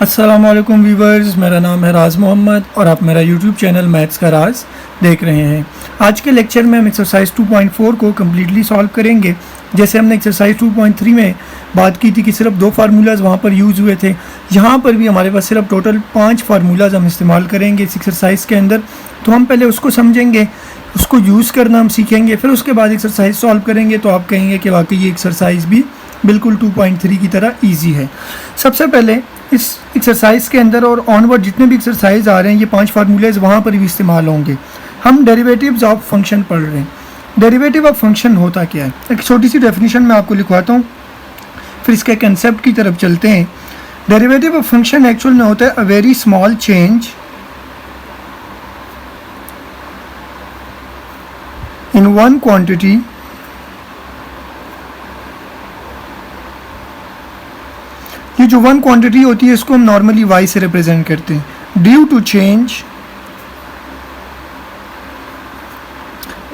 अस्सलाम वालेकुम व्यूवर्स, मेरा नाम है राज मोहम्मद और आप मेरा यूट्यूब चैनल मैथ्स का राज देख रहे हैं। आज के लेक्चर में हम एक्सरसाइज 2.4 को कम्प्लीटली सॉल्व करेंगे। जैसे हमने एक्सरसाइज 2.3 में बात की थी कि सिर्फ 2 फार्मूलाज वहाँ पर यूज़ हुए थे, यहाँ पर भी हमारे पास सिर्फ टोटल 5 फार्मूलाज हम इस्तेमाल करेंगे इस एक्सरसाइज के अंदर। तो हम पहले उसको समझेंगे, उसको यूज़ करना हम सीखेंगे, फिर उसके बाद एक्सरसाइज सॉल्व करेंगे तो आप कहेंगे कि वाकई ये एक्सरसाइज भी बिल्कुल 2.3 की तरह ईजी है। सबसे पहले इस एक्सरसाइज के अंदर और ऑनवर्ड जितने भी एक्सरसाइज आ रहे हैं ये 5 फार्मूलेज वहाँ पर भी इस्तेमाल होंगे। हम डेरिवेटिव्स ऑफ फंक्शन पढ़ रहे हैं। डेरिवेटिव ऑफ फंक्शन होता क्या है, एक छोटी सी डेफिनेशन मैं आपको लिखवाता हूँ, फिर इसके कंसेप्ट की तरफ चलते हैं। डेरिवेटिव ऑफ फंक्शन एक्चुअल में होता है a very small change in one quantity ये जो वन क्वांटिटी होती है इसको हम नॉर्मली y से रिप्रेजेंट करते हैं, due to change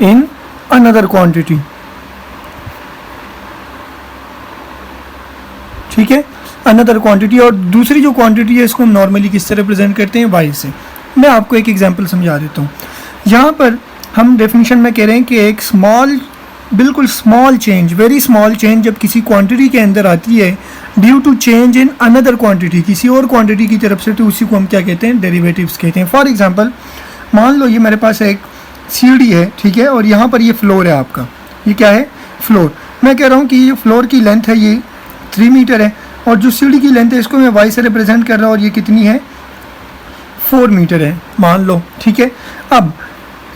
in another quantity. ठीक है, अनदर क्वांटिटी, और दूसरी जो क्वांटिटी है इसको हम नॉर्मली किससे रिप्रेजेंट करते हैं, y से। मैं आपको एक एग्जांपल समझा देता हूँ। यहाँ पर हम डेफिनेशन में कह रहे हैं कि एक बिल्कुल small change, very small change जब किसी क्वांटिटी के अंदर आती है due to change in another quantity, किसी और क्वांटिटी की तरफ से, तो उसी को हम क्या कहते हैं, डेरिवेटिव्स कहते हैं। फॉर एग्जांपल मान लो ये मेरे पास एक सीढ़ी है, ठीक है, और यहाँ पर ये फ्लोर है आपका, ये क्या है, फ्लोर। मैं कह रहा हूँ कि ये फ्लोर की लेंथ है, ये 3 मीटर है, और जो सीढ़ी की लेंथ है इसको मैं y से रिप्रेजेंट कर रहा हूँ और ये कितनी है, 4 मीटर है मान लो। ठीक है, अब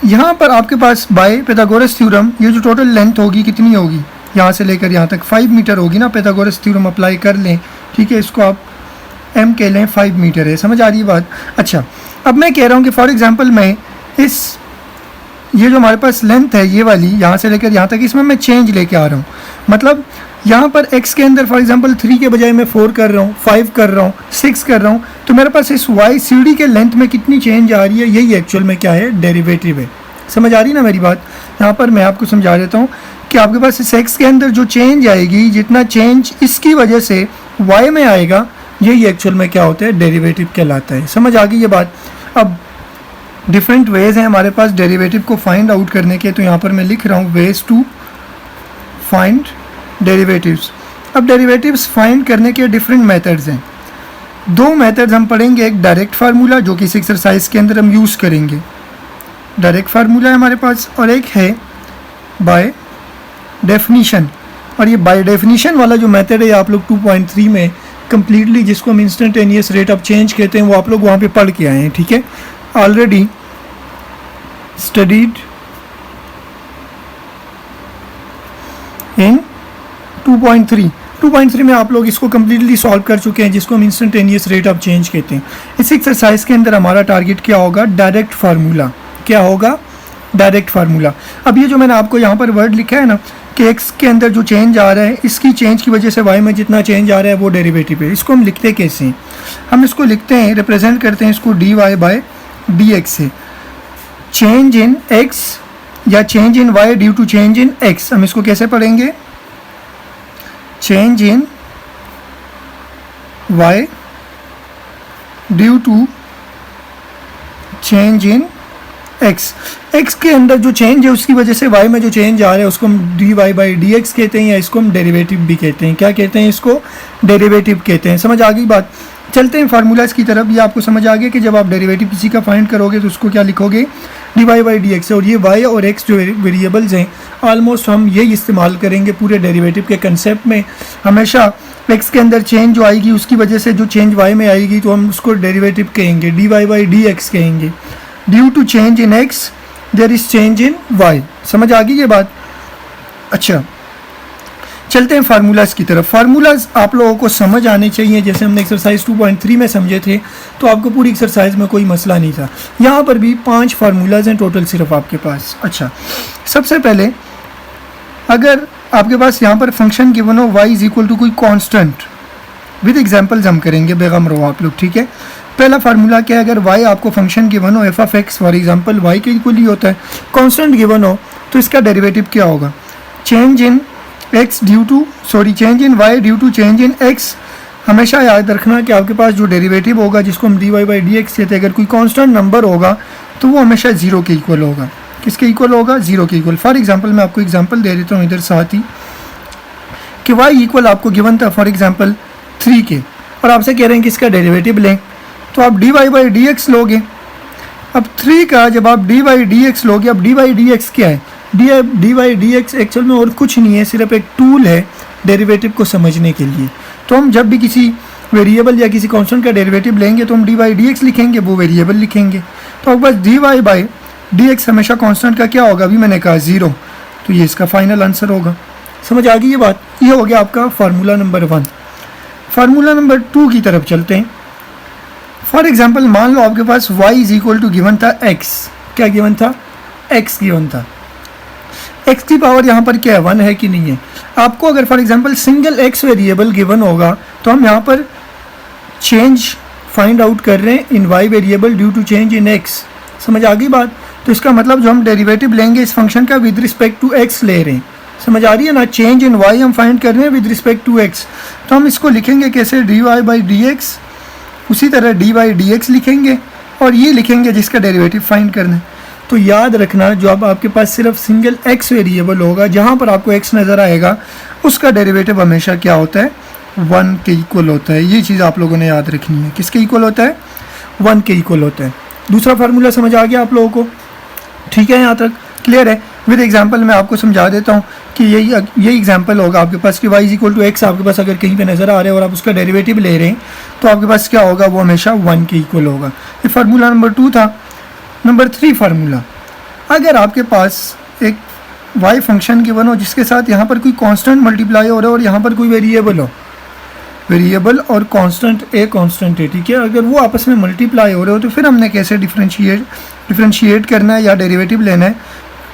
यहाँ पर आपके पास बाय pythagoras थ्योरम ये जो टोटल लेंथ होगी कितनी होगी, यहाँ से लेकर यहाँ तक 5 मीटर होगी ना। pythagoras थ्योरम अप्लाई कर लें, ठीक है, इसको आप m कह लें, 5 मीटर है। समझ आ रही है बात। अच्छा, अब मैं कह रहा हूँ कि फॉर एग्जांपल मैं ये जो हमारे पास लेंथ है ये वाली, यहाँ से लेकर यहाँ तक, इसमें मैं चेंज लेके आ रहा हूँ। मतलब यहाँ पर x के अंदर फॉर एग्जांपल 3 के बजाय मैं 4 कर रहा हूँ, 5 कर रहा हूँ, 6 कर रहा हूँ, तो मेरे पास इस y सीढ़ी के लेंथ में कितनी चेंज आ रही है, यही एक्चुअल में क्या है, डेरिवेटिव है। समझ आ रही ना मेरी बात। यहाँ पर मैं आपको समझा देता हूँ कि आपके पास इस x के अंदर जो चेंज आएगी, जितना चेंज इसकी वजह से y में आएगा, यही एक्चुअल में क्या होता है, डेरिवेटिव कहलाता है। समझ आ गई ये बात। अब डिफरेंट वेज हैं हमारे पास डेरिवेटिव को फाइंड आउट करने के, तो यहाँ पर मैं लिख रहा हूँ वेज टू फाइंड डेरिवेटिव्स। अब डेरिवेटिव्स फाइंड करने के डिफरेंट मेथड्स हैं। 2 मेथड्स हम पढ़ेंगे, एक डायरेक्ट फार्मूला जो कि इस एक्सरसाइज के अंदर हम यूज़ करेंगे, डायरेक्ट फार्मूला है हमारे पास, और एक है बाय डेफिनीशन। और ये बाय डेफिनीशन वाला जो मेथड है आप लोग 2.3 में कम्प्लीटली, जिसको हम इंस्टेंटेनियस रेट ऑफ चेंज कहते हैं, वो आप लोग वहाँ पे पढ़ के आए हैं। ठीक है, ऑलरेडी स्टडीड इन 2.3 में आप लोग इसको कम्प्लीटली सॉल्व कर चुके हैं, जिसको हम इंस्टेंटेनियस रेट ऑफ चेंज कहते हैं। इस एक्सरसाइज के अंदर हमारा टारगेट क्या होगा, डायरेक्ट फार्मूला। क्या होगा, डायरेक्ट फार्मूला। अब ये जो मैंने आपको यहाँ पर वर्ड लिखा है ना कि x के अंदर जो चेंज आ रहा है, इसकी चेंज की वजह से y में जितना चेंज आ रहा है वो डेरिवेटिव है। इसको हम लिखते कैसे हैं, हम इसको लिखते हैं, रिप्रेजेंट करते हैं इसको dy बाय dx से। चेंज इन x या change in y due to change in x, हम इसको कैसे पढ़ेंगे, change in y due to change in x के अंदर जो चेंज है उसकी वजह से y में जो चेंज आ रहा है उसको हम dy बाई dx कहते हैं, या इसको हम डेरिवेटिव भी कहते हैं। क्या कहते हैं, इसको डेरिवेटिव कहते हैं। समझ आ गई बात। चलते हैं फार्मूलाज की तरफ। ये आपको समझ आ गया कि जब आप डेरिवेटिव किसी का फाइंड करोगे तो उसको क्या लिखोगे, dy बाई dx। और ये y और x जो वेरिएबल्स हैं ऑलमोस्ट हम यही इस्तेमाल करेंगे पूरे डेरिवेटिव के कंसेप्ट में। हमेशा x के अंदर चेंज जो आएगी उसकी वजह से जो चेंज y में आएगी तो हम उसको डेरिवेटिव कहेंगे, dy बाई dx कहेंगे। Due to change in x there is change in y। समझ आ गई ये बात। अच्छा, चलते हैं फार्मूलाज की तरफ। फार्मूलाज आप लोगों को समझ आने चाहिए, जैसे हमने एक्सरसाइज 2.3 में समझे थे, तो आपको पूरी एक्सरसाइज में कोई मसला नहीं था। यहाँ पर भी 5 फार्मूलाज हैं टोटल सिर्फ आपके पास। अच्छा, सबसे पहले अगर आपके पास यहाँ पर फंक्शन गिवन हो y इज इक्वल टू कोई कांस्टेंट, विद एग्जांपल्स हम करेंगे, बेगम रहो आप लोग। ठीक है, पहला फार्मूला क्या है, अगर y आपको फंक्शन गिवन हो f of x for example y के इक्वल ही होता है, कांस्टेंट गिवन हो, तो इसका डेरिवेटिव क्या होगा, change in y due to change in x हमेशा याद रखना कि आपके पास जो डेरिवेटिव होगा जिसको हम dy बाई डी एक्स कहते हैं, अगर कोई कांस्टेंट नंबर होगा तो वो हमेशा ज़ीरो के इक्वल होगा। किसके इक्वल होगा? ज़ीरो के इक्वल। फॉर एग्जांपल मैं आपको एग्जांपल दे देता हूँ इधर साथ ही कि y इक्वल आपको गिवन था फॉर एग्जांपल 3 के, और आपसे कह रहे हैं कि इसका डेरिवेटिव लें, तो आप dy बाई डी एक्स लोगे। अब 3 का जब आप dy बाई डी एक्स लोगे, अब dy बाई डी एक्स क्या है? dy by d x actual में और कुछ नहीं है, सिर्फ एक टूल है डेरिवेटिव को समझने के लिए। तो हम जब भी किसी वेरिएबल या किसी कांस्टेंट का डेरिवेटिव लेंगे तो हम dy बाई डी एक्स लिखेंगे, वो वेरिएबल लिखेंगे। तो अब बस dy बाई डी एक्स हमेशा कांस्टेंट का क्या होगा? अभी मैंने कहा 0, तो ये इसका फाइनल आंसर होगा। समझ आ गई ये बात? ये हो गया आपका फार्मूला नंबर 1। फार्मूला नंबर 2 की तरफ चलते हैं। फॉर एग्जांपल मान लो आपके पास y is equal to given था x। क्या गिवन था? x गिवन था। x की पावर यहाँ पर क्या है? 1 है कि नहीं है? आपको अगर for example single x variable given होगा तो हम यहाँ पर चेंज फाइंड आउट कर रहे हैं in y variable due to change in x। समझ आ गई बात? तो इसका मतलब जो हम डेरिवेटिव लेंगे इस फंक्शन का विद रिस्पेक्ट टू x ले रहे हैं। समझ आ रही है ना? चेंज इन y हम फाइंड कर रहे हैं विद रिस्पेक्ट टू x। तो हम इसको लिखेंगे कैसे? dy बाई डी एक्स, उसी तरह dy बाई डी एक्स लिखेंगे और ये लिखेंगे जिसका डेरिवेटिव फाइंड करना है। तो याद रखना जो अब आपके पास सिर्फ सिंगल x वेरिएबल होगा, जहाँ पर आपको x नज़र आएगा उसका डेरिवेटिव हमेशा क्या होता है? 1 के इक्वल होता है। ये चीज़ आप लोगों ने याद रखनी है। किसके इक्वल होता है? 1 के इक्वल होता है। दूसरा फार्मूला समझ आ गया आप लोगों को? ठीक है, यहाँ तक क्लियर है? विद एग्जांपल मैं आपको समझा देता हूँ कि यही एग्जांपल होगा आपके पास कि y is equal to x आपके पास अगर कहीं पे नज़र आ रहा है और आप उसका डेरिवेटिव ले रहे हैं तो आपके पास क्या होगा? वो हमेशा 1 के इक्वल होगा। ये फार्मूला नंबर 2 था। नंबर 3 फार्मूला, अगर आपके पास एक y फंक्शन गिवन हो जिसके साथ यहाँ पर कोई कांस्टेंट मल्टीप्लाई हो रहा है और यहाँ पर कोई वेरिएबल हो, वेरिएबल और कांस्टेंट ए कांस्टेंट है, ठीक है, अगर वो आपस में मल्टीप्लाई हो रहे हो तो फिर हमने कैसे डिफ्रेंशिएट करना है या डेरिवेटिव लेना है?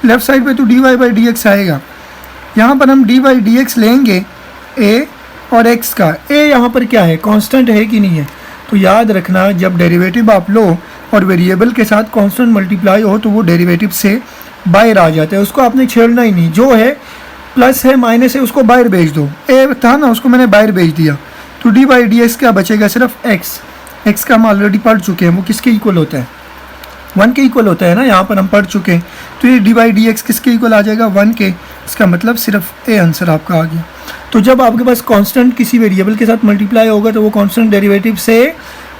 लेफ्ट साइड पे तो dy बाई डी एक्स आएगा, यहाँ पर हम dy बाई डी एक्स लेंगे a और x का। a यहाँ पर क्या है? कांस्टेंट है कि नहीं है? तो याद रखना जब डेरिवेटिव आप लो और वेरिएबल के साथ कांस्टेंट मल्टीप्लाई हो तो वो डेरिवेटिव से बाहर आ जाता है, उसको आपने छेड़ना ही नहीं। जो है प्लस है माइनस है उसको बाहर भेज दो। a था ना, उसको मैंने बाहर भेज दिया, तो dy बाई डी एक्स क्या बचेगा? सिर्फ x का हम ऑलरेडी पढ़ चुके हैं, वो किसके इक्वल होता है? 1 के इक्वल होता है ना, यहाँ पर हम पढ़ चुके हैं। तो ये dy बाई डी एक्स किसके इक्वल आ जाएगा? 1 के। इसका मतलब सिर्फ ए आंसर आपका आ गया। तो जब आपके पास कांस्टेंट किसी वेरिएबल के साथ मल्टीप्लाई होगा तो वो कांस्टेंट डेरिवेटिव से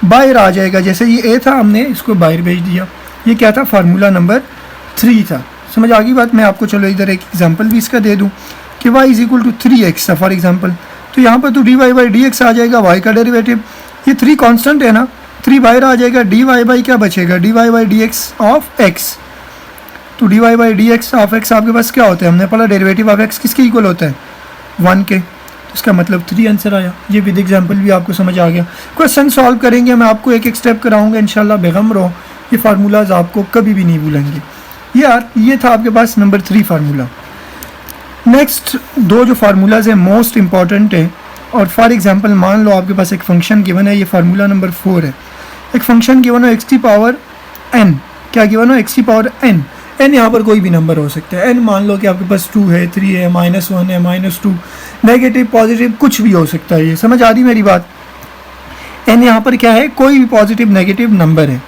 बाहर आ जाएगा। जैसे ये a था, हमने इसको बाहर भेज दिया। ये क्या था? फार्मूला नंबर 3 था। समझ आ गई बात? मैं आपको चलो इधर एक एग्जांपल भी इसका दे दूँ कि y is equal to 3x था फॉर एग्जांपल। तो यहाँ पर तो dy बाई डी एक्स आ जाएगा, y का डेरिवेटिव। ये 3 कांस्टेंट है ना, 3 बाहर आ जाएगा, dy बाई क्या बचेगा? dy by d x of x। तो dy by d x of x आपके पास क्या होता है? हमने पढ़ा डेरिवेटिव ऑफ x किसके इक्वल होता है? 1 के। तो इसका मतलब 3 आंसर आया। ये विद एग्जांपल भी आपको समझ आ गया। क्वेश्चन सॉल्व करेंगे, मैं आपको एक एक स्टेप कराऊंगा इंशाल्लाह, बेगम रहो। ये फार्मूलाज आपको कभी भी नहीं भूलेंगे। ये था आपके पास नंबर 3 फार्मूला। नेक्स्ट 2 जो फार्मूलाज है मोस्ट इंपॉर्टेंट है। और फॉर एग्जांपल मान लो आपके पास एक फंक्शन गिवन है, ये फार्मूला नंबर 4 है। एक फंक्शन गिवन हो x की पावर n। क्या गिवन हो? x की पावर n। n यहाँ पर कोई भी नंबर हो सकता है। n मान लो कि आपके पास 2 है, 3 है, -1 है, -2, नेगेटिव पॉजिटिव कुछ भी हो सकता है। ये समझ आ रही मेरी बात? n यहाँ पर क्या है? कोई भी पॉजिटिव नेगेटिव नंबर है।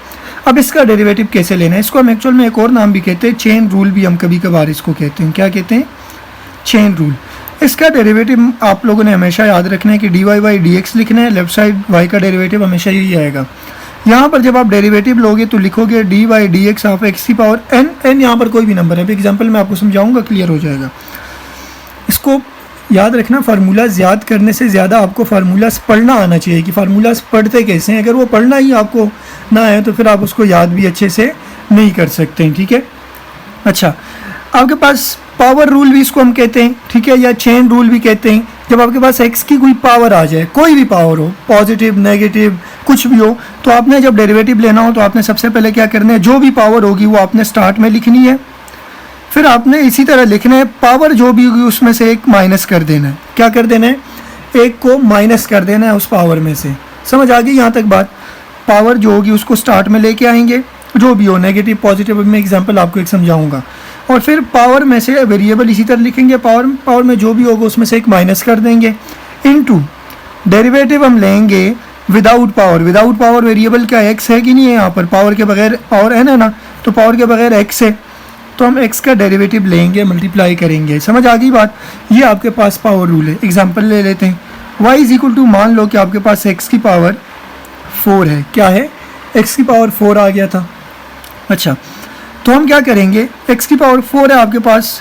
अब इसका डेरिवेटिव कैसे लेना है? इसको हम एक्चुअल में एक और नाम भी कहते हैं, चेन रूल भी हम कभी कभार इसको कहते हैं। क्या कहते हैं? Chain rule. इसका डेरिवेटिव आप लोगों ने हमेशा याद रखना है कि dy बाई डी एक्स लिखना है, लेफ्ट साइड y का डेरिवेटिव हमेशा यही आएगा। यहाँ पर जब आप डेरिवेटिव लोगे तो लिखोगे dy by d x of x की पावर n यहाँ पर कोई भी नंबर है। अभी एग्जांपल मैं आपको समझाऊंगा, क्लियर हो जाएगा। इसको याद रखना, फार्मूलाज याद करने से ज़्यादा आपको फार्मूलाज पढ़ना आना चाहिए कि फार्मूलाज पढ़ते कैसे हैं। अगर वो पढ़ना ही आपको ना आए तो फिर आप उसको याद भी अच्छे से नहीं कर सकते हैं, ठीक है। अच्छा, आपके पास पावर रूल भी इसको हम कहते हैं, ठीक है, या चेन रूल भी कहते हैं। जब आपके पास x की कोई पावर आ जाए, कोई भी पावर हो, पॉजिटिव नेगेटिव कुछ भी हो, तो आपने जब डेरिवेटिव लेना हो तो आपने सबसे पहले क्या करना है? जो भी पावर होगी वो आपने स्टार्ट में लिखनी है। फिर आपने इसी तरह लिखना है पावर जो भी होगी उसमें से एक माइनस कर देना है। क्या कर देना है? एक को माइनस कर देना है उस पावर में से। समझ आ गई यहाँ तक बात? पावर जो होगी उसको स्टार्ट में लेके आएंगे, जो भी हो, नेगेटिव पॉजिटिव। मैं एग्जांपल आपको एक समझाऊंगा। और फिर पावर में से वेरिएबल इसी तरह लिखेंगे, पावर में जो भी होगा उसमें से एक माइनस कर देंगे, इनटू डेरिवेटिव हम लेंगे without power. Without power variable क्या एक्स है कि नहीं है, यहाँ पर पावर के बगैर पावर है ना, तो पावर के बगैर एक्स है, तो हम x का डेरिवेटिव लेंगे, मल्टीप्लाई करेंगे। समझ आ गई बात। ये आपके पास पावर रूल है। एग्जांपल ले लेते हैं, y इज इक्वल टू, मान लो कि आपके पास x की पावर 4 है। क्या है, x की पावर 4 आ गया था। अच्छा, तो हम क्या करेंगे, x की पावर 4 है आपके पास,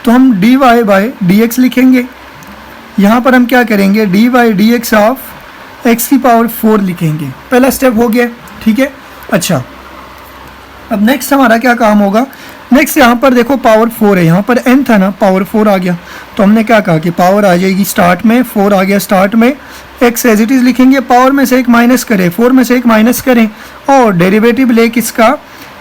तो हम dy बाई dx लिखेंगे। यहाँ पर हम क्या करेंगे, dy dx ऑफ x की पावर 4 लिखेंगे। पहला स्टेप हो गया, ठीक है। अच्छा, अब नेक्स्ट हमारा क्या काम होगा, नेक्स्ट यहाँ पर देखो पावर 4 है, यहाँ पर n था ना, पावर 4 आ गया, तो हमने क्या कहा कि पावर आ जाएगी स्टार्ट में, 4 आ गया स्टार्ट में, x एज इट इज़ लिखेंगे, पावर में से एक माइनस करें, 4 में से एक माइनस करें और डेरिवेटिव ले किसका,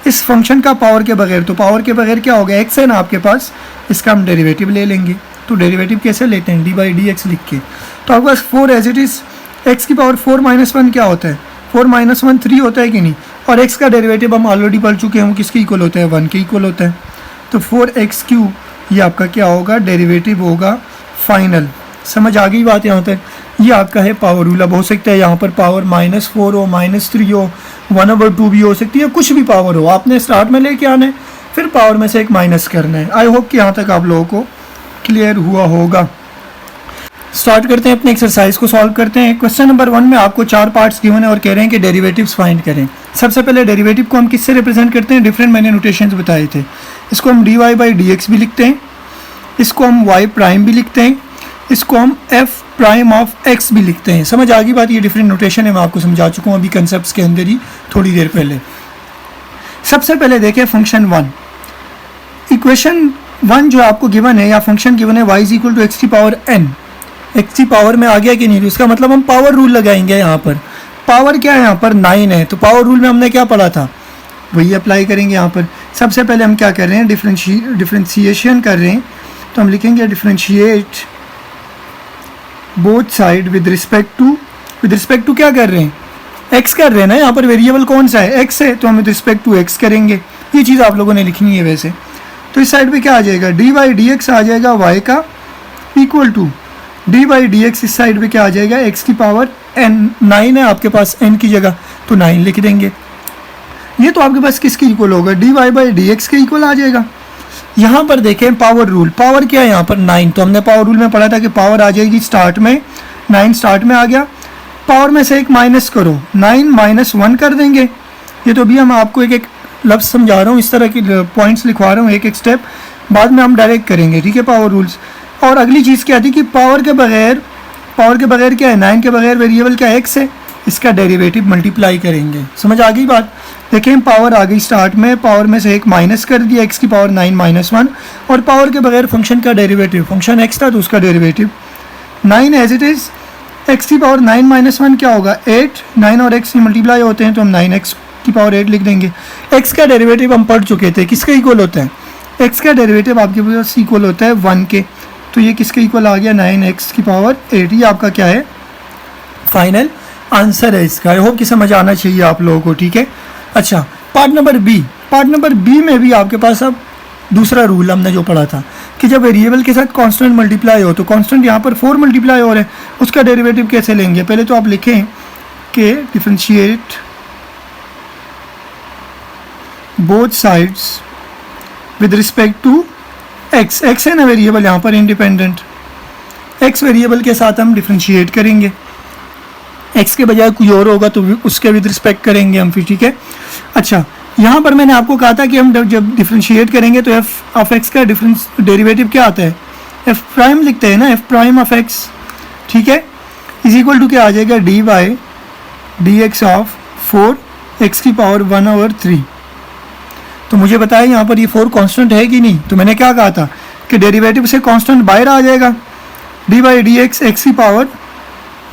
इस फंक्शन का पावर के बगैर। तो पावर के बगैर क्या हो गया, x है ना आपके पास, इसका हम डेरिवेटिव ले लेंगे। तो डेरिवेटिव कैसे लेते हैं, डी बाई डी एक्स लिख के। तो आपके पास 4 एज इट इज़, एक्स की पावर 4 माइनस 1 क्या होता है, 4 माइनस 1 3 होता है कि नहीं, और x का डेरिवेटिव हम ऑलरेडी पढ़ चुके हैं, वो किसके इक्वल होता है, 1 के इक्वल होता है। तो 4x³ ये आपका क्या होगा, डेरिवेटिव होगा फाइनल। समझ आ गई बात यहाँ तक। ये आपका है पावर रूल। अब हो सकता है यहाँ पर पावर -4 हो, -3 हो, 1/2 भी हो सकती है, कुछ भी पावर हो, आपने स्टार्ट में लेके आना है, फिर पावर में से एक माइनस करना है। आई होप कि यहाँ तक आप लोगों को क्लियर हुआ होगा। स्टार्ट करते हैं अपने एक्सरसाइज को सॉल्व करते हैं। क्वेश्चन नंबर 1 में आपको 4 पार्ट्स गिवन है और कह रहे हैं कि डेरिवेटिव्स फाइंड करें। सबसे पहले डेरिवेटिव को हम किससे रिप्रेजेंट करते हैं, डिफरेंट मैंने नोटेशंस बताए थे। इसको हम dy बाई dx भी लिखते हैं, इसको हम y प्राइम भी लिखते हैं, इसको हम f प्राइम ऑफ x भी लिखते हैं। समझ आ गई बात। ये डिफरेंट नोटेशन है, मैं आपको समझा चुका हूँ अभी कंसेप्ट के अंदर ही थोड़ी देर पहले। सबसे पहले देखें फंक्शन 1, इक्वेशन 1 जो आपको गिवन है या फंक्शन गिवन है y is equal to x की पावर n, x की पावर में आ गया कि नहीं, तो इसका मतलब हम पावर रूल लगाएंगे। यहाँ पर पावर क्या है, यहाँ पर 9 है, तो पावर रूल में हमने क्या पढ़ा था वही अप्लाई करेंगे यहाँ पर। सबसे पहले हम क्या कर रहे हैं, डिफरेंशिएशन कर रहे हैं, तो हम लिखेंगे differentiate both side with respect to क्या कर रहे हैं, x कर रहे हैं ना, यहाँ पर वेरिएबल कौन सा है, x है, तो हम विद रिस्पेक्ट टू x करेंगे। ये चीज़ आप लोगों ने लिखनी है वैसे। तो इस साइड पे क्या आ जाएगा, डी बाई डी एक्स आ जाएगा y का equal to d by d x, इस साइड पे क्या आ जाएगा, x की पावर n, 9 है आपके पास n की जगह, तो 9 लिख देंगे। ये तो आपके पास किसके इक्वल होगा, d y by d x के इक्वल आ जाएगा। यहाँ पर देखें पावर रूल, पावर क्या है यहाँ पर 9, तो हमने पावर रूल में पढ़ा था कि पावर आ जाएगी स्टार्ट में, 9 स्टार्ट में आ गया, पावर में से एक माइनस करो, 9 माइनस 1 कर देंगे। ये तो अभी हम आपको एक एक लफ्ज़ समझा रहा हूँ, इस तरह के पॉइंट्स लिखवा रहा हूँ, एक एक स्टेप, बाद में हम डायरेक्ट करेंगे, ठीक है, पावर रूल्स। और अगली चीज़ क्या थी कि पावर के बगैर क्या है, 9 के बगैर वेरिएबल क्या x है, इसका डेरिवेटिव मल्टीप्लाई करेंगे। समझ आ गई बात। देखें पावर आ गई स्टार्ट में, पावर में से एक माइनस कर दिया, x की पावर 9 माइनस 1, और पावर के बगैर फंक्शन का डेरिवेटिव, फंक्शन x था तो उसका derivative 9 as it is, x की पावर 9 माइनस 1 क्या होगा 8, 9 और x मल्टीप्लाई होते हैं तो हम 9x की पावर 8 लिख देंगे। x का डेरिवेटिव हम पढ़ चुके थे, किसका इक्वल होता है, x का डेरिवेटिव आपके पास इक्वल होता है 1 के, तो ये किसके इक्वल आ गया 9x की पावर 8। ये आपका क्या है, फाइनल आंसर है इसका। आई होप कि समझ आना चाहिए आप लोगों को, ठीक है। अच्छा, पार्ट नंबर बी में भी आपके पास अब दूसरा रूल हमने जो पढ़ा था कि जब वेरिएबल के साथ कांस्टेंट मल्टीप्लाई हो, तो कांस्टेंट यहाँ पर 4 मल्टीप्लाई हो रहा है, उसका डेरिवेटिव कैसे लेंगे। पहले तो आप लिखें कि differentiate both sides with respect to x है ना वेरिएबल यहाँ पर इंडिपेंडेंट, x वेरिएबल के साथ हम डिफरेंशिएट करेंगे, x के बजाय कोई और होगा तो उसके विद रिस्पेक्ट करेंगे हम फिर, ठीक है। अच्छा, यहाँ पर मैंने आपको कहा था कि हम जब डिफरेंशिएट करेंगे तो f ऑफ x का डेरिवेटिव क्या आता है, f प्राइम लिखते हैं ना, f प्राइम ऑफ x, ठीक है, इज इक्वल टू क्या आ जाएगा, d by d x of 4x की पावर 1/3। तो मुझे बताएं यहाँ पर ये 4 कांस्टेंट है कि नहीं, तो मैंने क्या कहा था कि डेरिवेटिव से कांस्टेंट बाहर आ जाएगा, d by d x x की पावर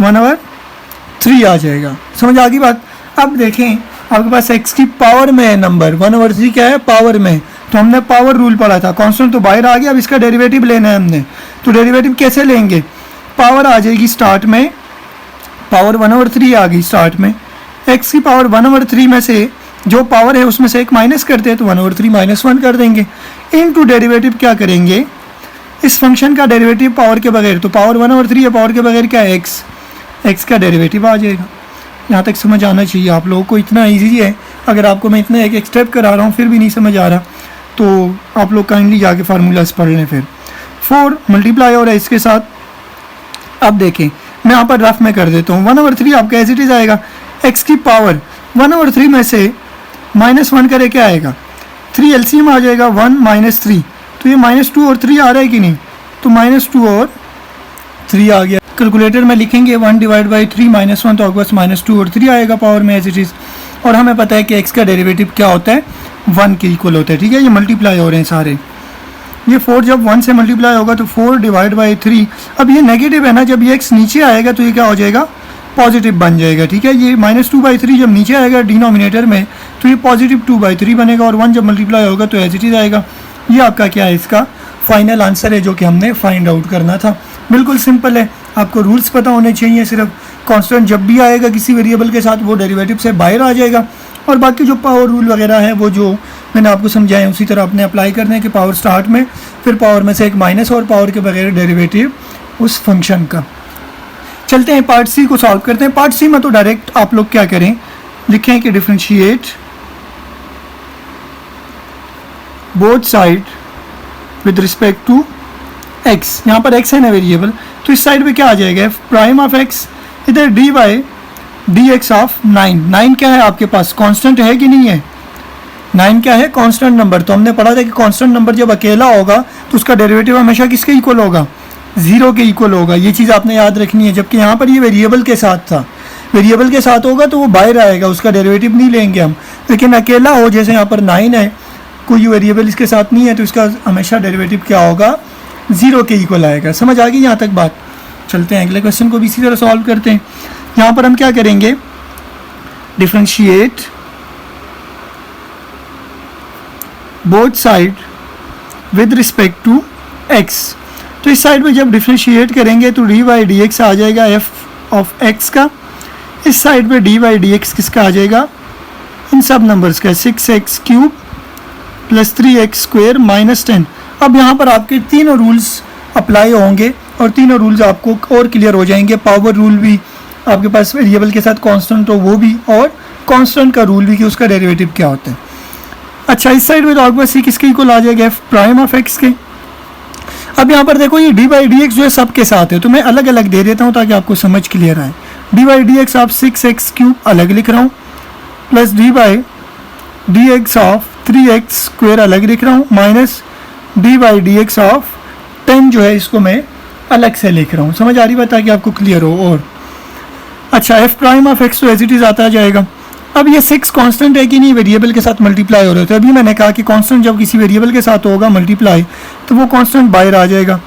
1/3 आ जाएगा। समझ आ गई बात। अब देखें आपके पास x की पावर में है नंबर, 1/3 क्या है, पावर में, तो हमने पावर रूल पढ़ा था, कांस्टेंट तो बाहर आ गया, अब इसका डेरिवेटिव लेना है हमने। तो डेरिवेटिव कैसे लेंगे, पावर आ जाएगी स्टार्ट में, पावर 1/3 आ गई स्टार्ट में, x की पावर 1/3 में से जो पावर है उसमें से एक माइनस करते हैं तो 1/3 माइनस 1 कर देंगे, इनटू डेरिवेटिव क्या करेंगे, इस फंक्शन का डेरिवेटिव पावर के बगैर, तो पावर 1/3 है, पावर के बगैर क्या है x, एक्स का डेरिवेटिव आ जाएगा। यहाँ तक समझ आना चाहिए आप लोगों को, इतना ईजी है। अगर आपको मैं इतना एक एक स्टेप करा रहा हूँ फिर भी नहीं समझ आ रहा तो आप लोग काइंडली जाके फार्मूलाज पढ़ लें। फिर 4 मल्टीप्लाई हो रहा है इसके साथ। अब देखें मैं यहाँ पर रफ में कर देता हूँ, 1/3 आपका एज इट इज़ आएगा। एक्स की पावर 1/3 में से -1 करे क्या आएगा, 3 एलसीएम आ जाएगा 1 - 3, तो ये -2 और 3 आ रहा है कि नहीं, तो -2 और 3 आ गया। कैलकुलेटर में लिखेंगे 1/3 -1 तो आपके पास -2 और 3 आएगा पावर में एज इट इज़। और हमें पता है कि एक्स का डेरिवेटिव क्या होता है, 1 के इक्वल होता है। ठीक है, ये मल्टीप्लाई हो रहे हैं सारे। ये 4 जब 1 से मल्टीप्लाई होगा तो 4/3। अब ये नेगेटिव है ना, जब ये एक्स नीचे आएगा तो ये क्या हो जाएगा, पॉजिटिव बन जाएगा। ठीक है, ये -2/3 जब नीचे आएगा डिनोमिनेटर में तो ये पॉजिटिव 2/3 बनेगा, और 1 जब मल्टीप्लाई होगा तो एज इट इज़ आएगा। ये आपका क्या है, इसका फाइनल आंसर है जो कि हमने फाइंड आउट करना था। बिल्कुल सिंपल है, आपको रूल्स पता होने चाहिए। सिर्फ कांस्टेंट जब भी आएगा किसी वेरिएबल के साथ वो डेरिवेटिव से बाहर आ जाएगा, और बाकी जो पावर रूल वगैरह है वो जो मैंने आपको समझाया उसी तरह आपने अप्लाई करना है कि पावर स्टार्ट में, फिर पावर में से एक माइनस और पावर के बगैर डेरिवेटिव उस फंक्शन का। चलते हैं पार्ट सी को सॉल्व करते हैं। पार्ट सी में तो डायरेक्ट आप लोग क्या करें, लिखें कि differentiate both side with respect to x. यहाँ पर एक्स है ना वेरिएबल, तो इस साइड पे क्या आ जाएगा, एफ प्राइम ऑफ एक्स, इधर d y d x of 9 क्या है आपके पास, कांस्टेंट है कि नहीं है, 9 क्या है, कांस्टेंट नंबर। तो हमने पढ़ा था कि कांस्टेंट नंबर जब अकेला होगा तो उसका डेरिवेटिव हमेशा किसके इक्वल होगा, 0 के इक्वल होगा। ये चीज़ आपने याद रखनी है। जबकि यहाँ पर ये वेरिएबल के साथ था, वेरिएबल के साथ होगा तो वो बाहर आएगा, उसका डेरिवेटिव नहीं लेंगे हम। लेकिन अकेला हो, जैसे यहाँ पर 9 है, कोई वेरिएबल इसके साथ नहीं है, तो इसका हमेशा डेरिवेटिव क्या होगा, 0 के इक्वल आएगा। समझ आ गई यहाँ तक बात। चलते हैं अगले क्वेश्चन को भी इसी तरह सॉल्व करते हैं। यहाँ पर हम क्या करेंगे, differentiate both side with respect to x. तो इस साइड पे जब डिफरेंशिएट करेंगे तो डी वाई डी एक्स आ जाएगा एफ ऑफ एक्स का, इस साइड पे डी वाई डी एक्स किसका आ जाएगा, इन सब नंबर्स का, 6x³ + 3x² - 10। अब यहाँ पर आपके तीनों रूल्स अप्लाई होंगे और तीनों रूल्स आपको और क्लियर हो जाएंगे। पावर रूल भी आपके पास वेरिएबल के साथ कांस्टेंट हो वो भी, और कांस्टेंट का रूल भी कि उसका डेरिवेटिव क्या होता है। अच्छा, इस साइड में तो आपके पास सी किसके इक्वल आ जाएगा, एफ प्राइम ऑफ एक्स के। अब यहाँ पर देखो ये डी बाई डी एक्स जो है सबके साथ है, तो मैं अलग अलग दे देता हूँ ताकि आपको समझ क्लियर आए। D by d x of 6x³ अलग लिख रहा हूँ, plus d by d x of 3x² अलग लिख रहा हूँ, minus d by d x of 10 जो है इसको मैं अलग से लिख रहा हूँ। समझ आ रही बात, ताकि आपको क्लियर हो। और अच्छा, एफ प्राइम ऑफ एक्स तो एज इट इज़ आता जाएगा। अब ये 6 कांस्टेंट है कि नहीं, वेरिएबल के साथ मल्टीप्लाई हो रहे थे। अभी मैंने कहा कि कांस्टेंट जब किसी वेरिएबल के साथ होगा मल्टीप्लाई तो वो कांस्टेंट बाहर आ जाएगा।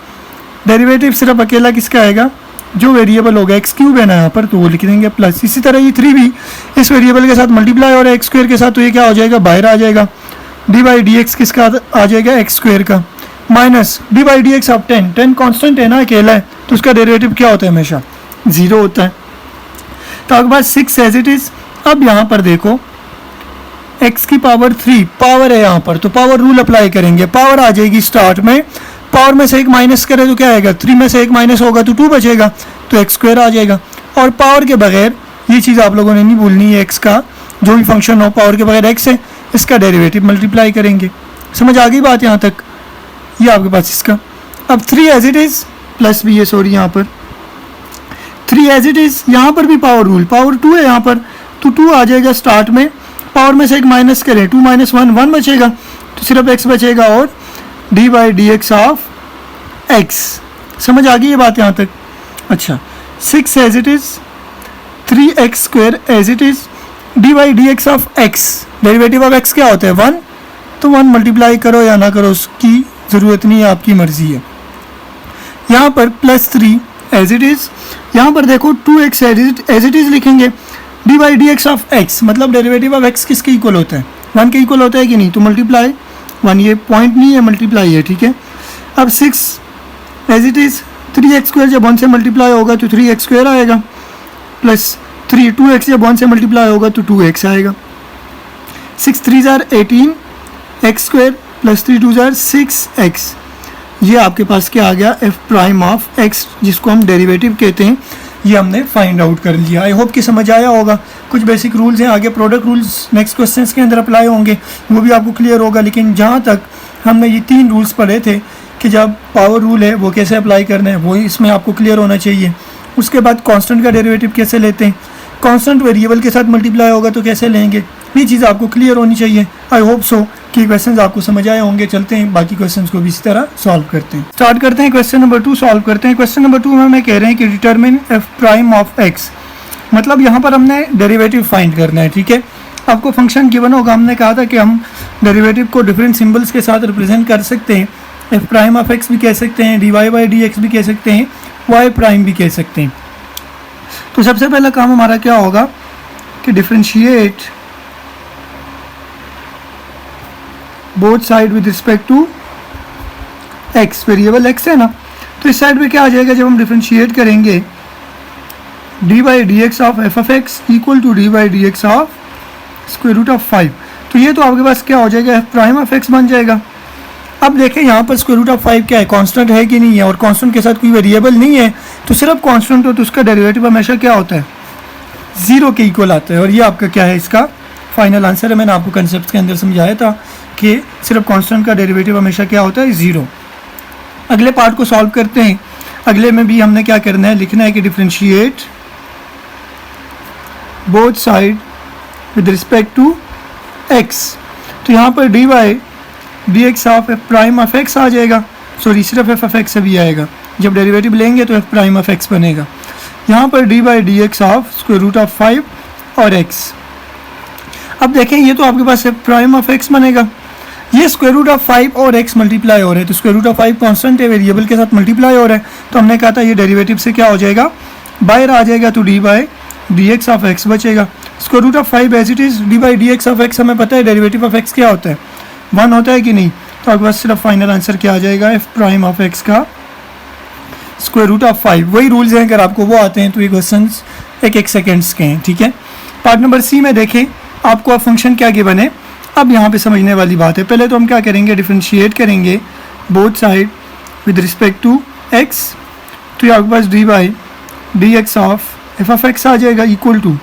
डेरिवेटिव सिर्फ अकेला किसका आएगा, जो वेरिएबल होगा, x³ है ना यहाँ पर, तो वो लिख देंगे प्लस। इसी तरह ये 3 भी इस वेरिएबल के साथ मल्टीप्लाई हो रहा है x² के साथ, तो ये क्या हो जाएगा, बाहर आ जाएगा। डी बाई डी एक्स किसका आ जाएगा, x² का, minus d by d x of 10 constant है ना, अकेला है, तो उसका डेरिवेटिव क्या होता है, हमेशा 0 होता है। तो आपके पास 6 एज इट इज़। अब यहाँ पर देखो x की पावर 3 पावर है यहाँ पर, तो पावर रूल अप्लाई करेंगे। पावर आ जाएगी स्टार्ट में, पावर में से एक माइनस करे तो क्या आएगा, 3 में से एक माइनस होगा तो 2 बचेगा, तो x² आ जाएगा। और पावर के बगैर ये चीज़ आप लोगों ने नहीं भूलनी है, x का जो भी फंक्शन हो पावर के बगैर x है, इसका डेरिवेटिव मल्टीप्लाई करेंगे। समझ आ गई बात यहाँ तक। ये आपके पास इसका, अब 3 एज इट इज़ प्लस भी है, सॉरी यहाँ पर 3 एज इट इज़। यहाँ पर भी पावर रूल, पावर 2 है यहाँ पर, तो 2 आ जाएगा स्टार्ट में, पावर में से एक माइनस करें, 2 - 1 1 बचेगा, तो सिर्फ x बचेगा, और D by d x of x। समझ आ गई ये बात यहाँ तक। अच्छा, 6 as it is, 3x² as it is, d by d x of x, derivative of x क्या होता है, 1, तो 1 मल्टीप्लाई करो या ना करो उसकी ज़रूरत नहीं है, आपकी मर्ज़ी है। यहाँ पर प्लस 3 एज इट इज़, यहाँ पर देखो 2x एज इट इज़ लिखेंगे। D by d x of x मतलब डेरिवेटिव ऑफ x किसके इक्वल होता है, 1 के इक्वल होता है कि नहीं, तो मल्टीप्लाई 1, ये पॉइंट नहीं है, मल्टीप्लाई है, ठीक है। अब 6 एज इट इज़, 3x² जब 1 से मल्टीप्लाई होगा तो 3x² आएगा, प्लस 3 2x जब 1 से मल्टीप्लाई होगा तो 2x आएगा। 6 3 = 18 x² प्लस 3 2 = 6x। ये आपके पास क्या आ गया, एफ प्राइम ऑफ x, जिसको हम डेरिवेटिव कहते हैं। ये हमने फाइंड आउट कर लिया। आई होप कि समझ आया होगा। कुछ बेसिक रूल्स हैं, आगे प्रोडक्ट रूल्स नेक्स्ट क्वेश्चन के अंदर अप्लाई होंगे, वो भी आपको क्लियर होगा। लेकिन जहाँ तक हमने ये 3 रूल्स पढ़े थे कि जब पावर रूल है वो कैसे अप्लाई करना है, वो इसमें आपको क्लियर होना चाहिए। उसके बाद कांस्टेंट का डेरिवेटिव कैसे लेते हैं, कांस्टेंट वेरिएबल के साथ मल्टीप्लाई होगा तो कैसे लेंगे, ये चीज़ आपको क्लियर होनी चाहिए। आई होप सो कि क्वेश्चंस आपको समझ आए होंगे। चलते हैं बाकी क्वेश्चंस को भी इसी तरह सॉल्व करते हैं। स्टार्ट करते हैं क्वेश्चन नंबर 2 सॉल्व करते हैं। क्वेश्चन नंबर 2 में हमें कह रहे हैं कि determine F prime of x, मतलब यहाँ पर हमने डेरिवेटिव फाइंड करना है। ठीक है, आपको फंक्शन गिवन होगा, हमने कहा था कि हम डेरिवेटिव को डिफरेंट सिंबल्स के साथ रिप्रेजेंट कर सकते हैं। एफ प्राइम ऑफ एक्स भी कह सकते हैं, d y by d x भी कह सकते हैं, वाई प्राइम भी कह सकते हैं। तो सबसे पहला काम हमारा क्या होगा कि differentiate both side with respect to x, variable x है ना, तो इस साइड पे क्या आ जाएगा जब हम डिफरेंशिएट करेंगे, d by d x of f of x equal to d by d x of square root of 5। तो ये तो आपके पास क्या हो जाएगा, एफ प्राइम ऑफ एक्स बन जाएगा। अब देखें यहाँ पर स्क्वायर रूट ऑफ 5 क्या है, कांस्टेंट है कि नहीं है, और कांस्टेंट के साथ कोई वेरिएबल नहीं है तो सिर्फ कांस्टेंट हो तो उसका डेरिवेटिव हमेशा क्या होता है, 0 के इक्वल आता है। और ये आपका क्या है, इसका फाइनल आंसर है। मैंने आपको कंसेप्ट के अंदर समझाया था कि सिर्फ कांस्टेंट का डेरिवेटिव हमेशा क्या होता है, 0। अगले पार्ट को सॉल्व करते हैं। अगले में भी हमने क्या करना है, लिखना है कि differentiate both side with respect to x. तो यहाँ पर d y d x of f prime of x आ जाएगा, सॉरी सिर्फ एफ ऑफ एक्स अभी आएगा, जब डेरिवेटिव लेंगे तो एफ प्राइम ऑफ एक्स बनेगा। यहाँ पर d by d x of square root of 5 और एक्स। अब देखें ये तो आपके पास एफ प्राइम ऑफ एक्स बनेगा, ये स्क्वायर रूट ऑफ 5 और एक्स मल्टीप्लाई हो रहे हैं, तो स्क्वायर रूट ऑफ 5 कांस्टेंट है, वेरिएबल के साथ मल्टीप्लाई हो रहा है, तो हमने कहा था ये डेरिवेटिव से क्या हो जाएगा, बाहर आ जाएगा, तो d by d x of x बचेगा। Square root of 5 as it is, d by d x of x हमें पता है डेरिवेटिव ऑफ एक्स क्या होता है, 1 होता है कि नहीं, तो आपके पास सिर्फ फाइनल आंसर क्या आ जाएगा, एफ प्राइम ऑफ एक्स का स्क्वायर रूट ऑफ 5। वही रूल्स हैं, अगर आपको वो आते हैं तो ये क्वेश्चन एक सेकेंड्स के हैं। ठीक है, पार्ट नंबर सी में देखें आपको अब फंक्शन क्या गिवन है। अब यहाँ पे समझने वाली बात है, पहले तो हम क्या करेंगे, डिफरेंशिएट करेंगे both side with respect to x. तो ये आपके पास d by d x of f of x आ जाएगा इक्वल टू,